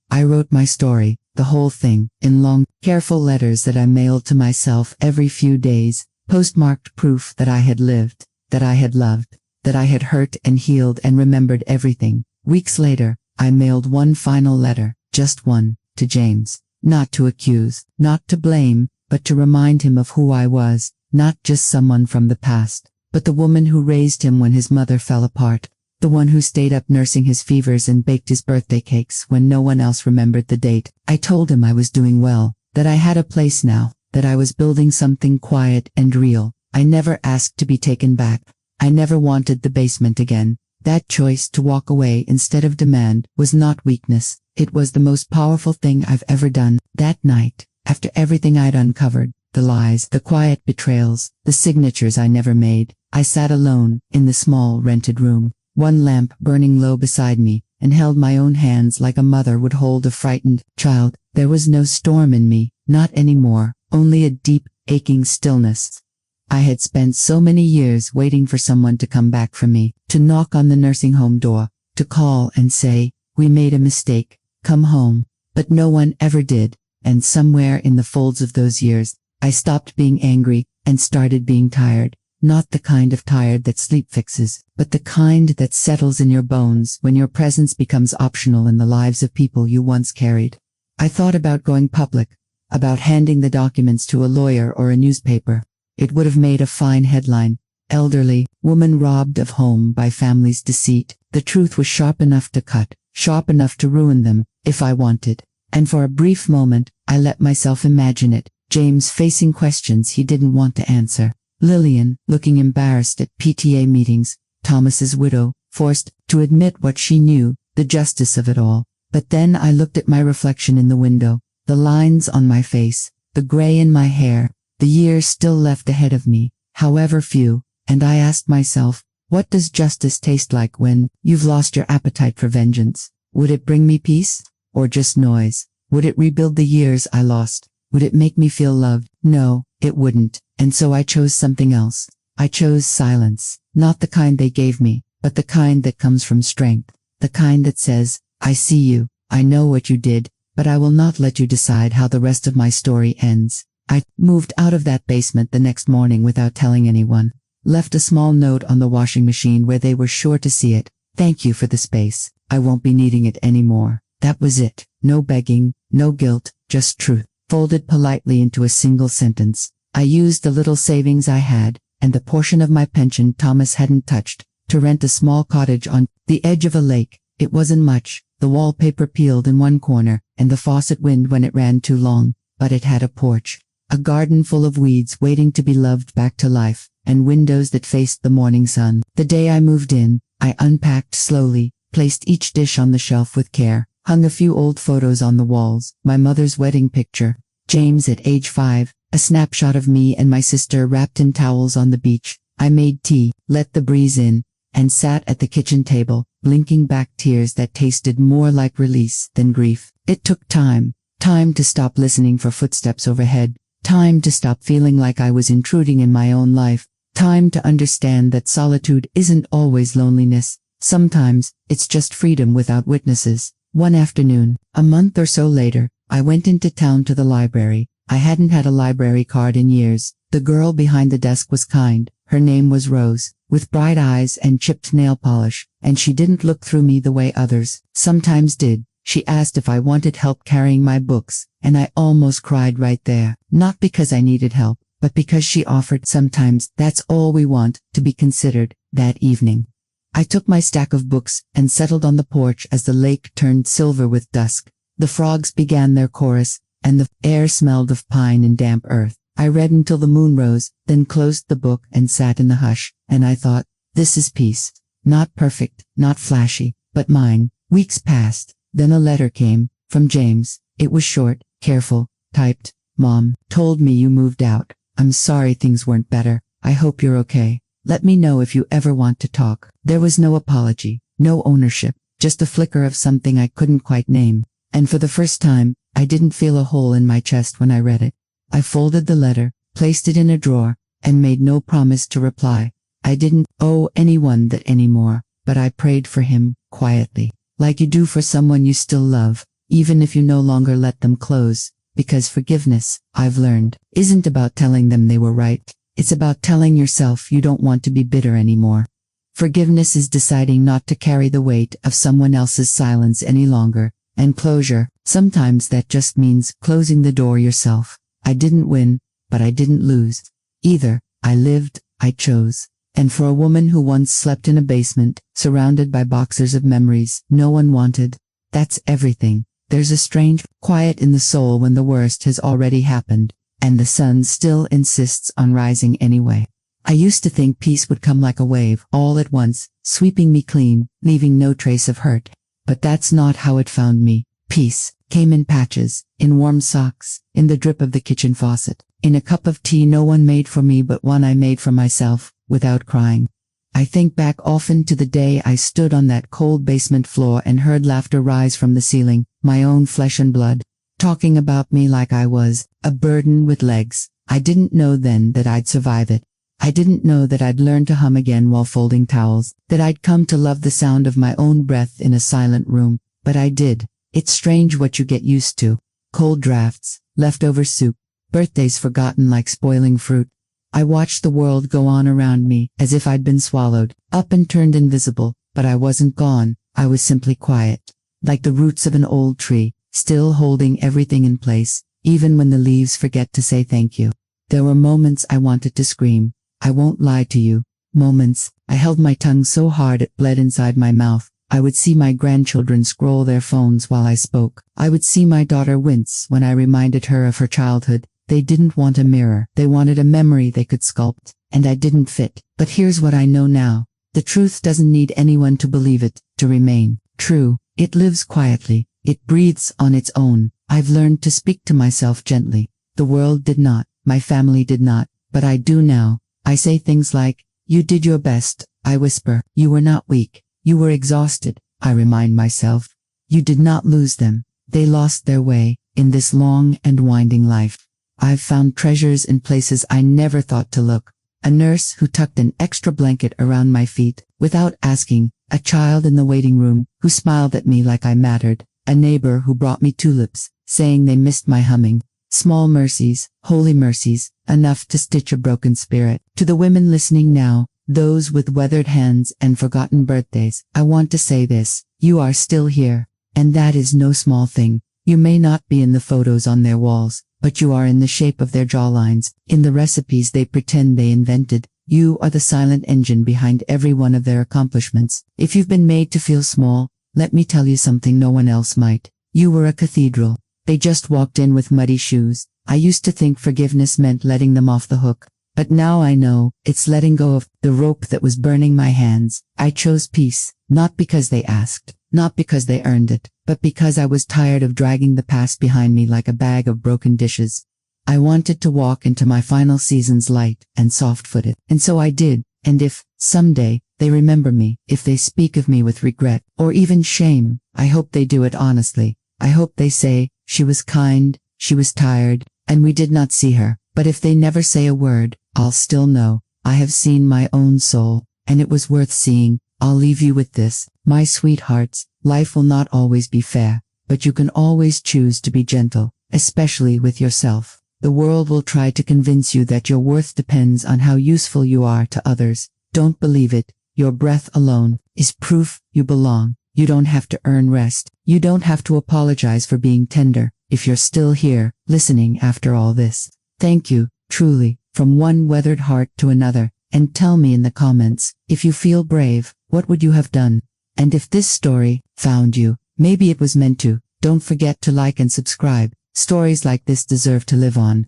my story, the whole thing, in long, careful letters that I mailed to myself every few days, postmarked proof that I had lived, that I had loved, that I had hurt and healed and remembered everything. Weeks later, I mailed one final letter, just one, to James, not to accuse, not to blame, but to remind him of who I was, not just someone from the past, but the woman who raised him when his mother fell apart. The one who stayed up nursing his fevers and baked his birthday cakes when no one else remembered the date. I told him I was doing well, that I had a place now, that I was building something quiet and real. I never asked to be taken back. I never wanted the basement again. That choice to walk away instead of demand was not weakness. It was the most powerful thing I've ever done. That night, after everything I'd uncovered, the lies, the quiet betrayals, the signatures I never made, I sat alone in the small rented room, one lamp burning low beside me, and held my own hands like a mother would hold a frightened child. There was no storm in me, not anymore, only a deep, aching stillness. I had spent so many years waiting for someone to come back for me, to knock on the nursing home door, to call and say, "We made a mistake, come home." But no one ever did, and somewhere in the folds of those years, I stopped being angry and started being tired. Not the kind of tired that sleep fixes, but the kind that settles in your bones when your presence becomes optional in the lives of people you once carried. I thought about going public, about handing the documents to a lawyer or a newspaper. It would have made a fine headline. Elderly, woman robbed of home by family's deceit. The truth was sharp enough to cut, sharp enough to ruin them, if I wanted. And for a brief moment, I let myself imagine it. James facing questions he didn't want to answer. Lillian, looking embarrassed at PTA meetings. Thomas's widow, forced to admit what she knew, the justice of it all. But then I looked at my reflection in the window, the lines on my face, the gray in my hair, the years still left ahead of me, however few, and I asked myself, what does justice taste like when you've lost your appetite for vengeance? Would it bring me peace? Or just noise? Would it rebuild the years I lost? Would it make me feel loved? No, it wouldn't, and so I chose something else. I chose silence, not the kind they gave me, but the kind that comes from strength, the kind that says, I see you, I know what you did, but I will not let you decide how the rest of my story ends. I moved out of that basement the next morning without telling anyone. Left a small note on the washing machine where they were sure to see it. Thank you for the space. I won't be needing it anymore. That was it. No begging, no guilt, just truth, folded politely into a single sentence. I used the little savings I had, and the portion of my pension Thomas hadn't touched, to rent a small cottage on the edge of a lake. It wasn't much. The wallpaper peeled in one corner, and the faucet whined when it ran too long, but it had a porch, a garden full of weeds waiting to be loved back to life, and windows that faced the morning sun. The day I moved in, I unpacked slowly, placed each dish on the shelf with care, hung a few old photos on the walls, my mother's wedding picture, James at age 5, a snapshot of me and my sister wrapped in towels on the beach. I made tea, let the breeze in, and sat at the kitchen table, blinking back tears that tasted more like release than grief. It took time to stop listening for footsteps overhead, time to stop feeling like I was intruding in my own life, time to understand that solitude isn't always loneliness. Sometimes, it's just freedom without witnesses. One afternoon, a month or so later, I went into town to the library. I hadn't had a library card in years. The girl behind the desk was kind. Her name was Rose, with bright eyes and chipped nail polish, and she didn't look through me the way others sometimes did. She asked if I wanted help carrying my books, and I almost cried right there. Not because I needed help, but because she offered. Sometimes that's all we want, to be considered. That evening, I took my stack of books and settled on the porch as the lake turned silver with dusk. The frogs began their chorus, and the air smelled of pine and damp earth. I read until the moon rose, then closed the book and sat in the hush, and I thought, this is peace. Not perfect, not flashy, but mine. Weeks passed, then a letter came, from James. It was short, careful, typed. Mom told me you moved out. I'm sorry things weren't better. I hope you're okay. Let me know if you ever want to talk. There was no apology, no ownership, just a flicker of something I couldn't quite name. And for the first time, I didn't feel a hole in my chest when I read it. I folded the letter, placed it in a drawer, and made no promise to reply. I didn't owe anyone that anymore, but I prayed for him, quietly, like you do for someone you still love, even if you no longer let them close, because forgiveness, I've learned, isn't about telling them they were right. It's about telling yourself you don't want to be bitter anymore. Forgiveness is deciding not to carry the weight of someone else's silence any longer, and closure, sometimes that just means closing the door yourself. I didn't win, but I didn't lose. Either. I lived, I chose. And for a woman who once slept in a basement, surrounded by boxers of memories no one wanted, that's everything. There's a strange quiet in the soul when the worst has already happened, and the sun still insists on rising anyway. I used to think peace would come like a wave, all at once, sweeping me clean, leaving no trace of hurt. But that's not how it found me. Peace came in patches, in warm socks, in the drip of the kitchen faucet, in a cup of tea no one made for me but one I made for myself, without crying. I think back often to the day I stood on that cold basement floor and heard laughter rise from the ceiling, my own flesh and blood, talking about me like I was a burden with legs. I didn't know then that I'd survive it. I didn't know that I'd learn to hum again while folding towels, that I'd come to love the sound of my own breath in a silent room, but I did. It's strange what you get used to. Cold drafts, leftover soup, birthdays forgotten like spoiling fruit. I watched the world go on around me, as if I'd been swallowed, up and turned invisible, but I wasn't gone, I was simply quiet. Like the roots of an old tree, still holding everything in place, even when the leaves forget to say thank you. There were moments I wanted to scream. I won't lie to you. Moments, I held my tongue so hard it bled inside my mouth. I would see my grandchildren scroll their phones while I spoke. I would see my daughter wince when I reminded her of her childhood. They didn't want a mirror. They wanted a memory they could sculpt, and I didn't fit. But here's what I know now. The truth doesn't need anyone to believe it to remain true. It lives quietly. It breathes on its own. I've learned to speak to myself gently. The world did not. My family did not. But I do now. I say things like, "You did your best." I whisper, "You were not weak. You were exhausted." I remind myself, "You did not lose them. They lost their way in this long and winding life." I've found treasures in places I never thought to look. A nurse who tucked an extra blanket around my feet without asking. A child in the waiting room who smiled at me like I mattered. A neighbor who brought me tulips, saying they missed my humming. Small mercies, holy mercies, enough to stitch a broken spirit. To the women listening now, those with weathered hands and forgotten birthdays, I want to say this: you are still here. And that is no small thing. You may not be in the photos on their walls, but you are in the shape of their jawlines, in the recipes they pretend they invented. You are the silent engine behind every one of their accomplishments. If you've been made to feel small, let me tell you something no one else might. You were a cathedral. They just walked in with muddy shoes. I used to think forgiveness meant letting them off the hook. But now I know, it's letting go of the rope that was burning my hands. I chose peace, not because they asked, not because they earned it, but because I was tired of dragging the past behind me like a bag of broken dishes. I wanted to walk into my final seasons light and soft-footed. And so I did. And if, someday, they remember me, if they speak of me with regret, or even shame, I hope they do it honestly. I hope they say, "She was kind, she was tired, and we did not see her." But if they never say a word, I'll still know. I have seen my own soul, and it was worth seeing. I'll leave you with this, my sweethearts. Life will not always be fair, but you can always choose to be gentle, especially with yourself. The world will try to convince you that your worth depends on how useful you are to others. Don't believe it. Your breath alone is proof you belong. You don't have to earn rest. You don't have to apologize for being tender. If you're still here, listening after all this, thank you, truly, from one weathered heart to another. And tell me in the comments, if you feel brave, what would you have done? And if this story found you, maybe it was meant to. Don't forget to like and subscribe. Stories like this deserve to live on.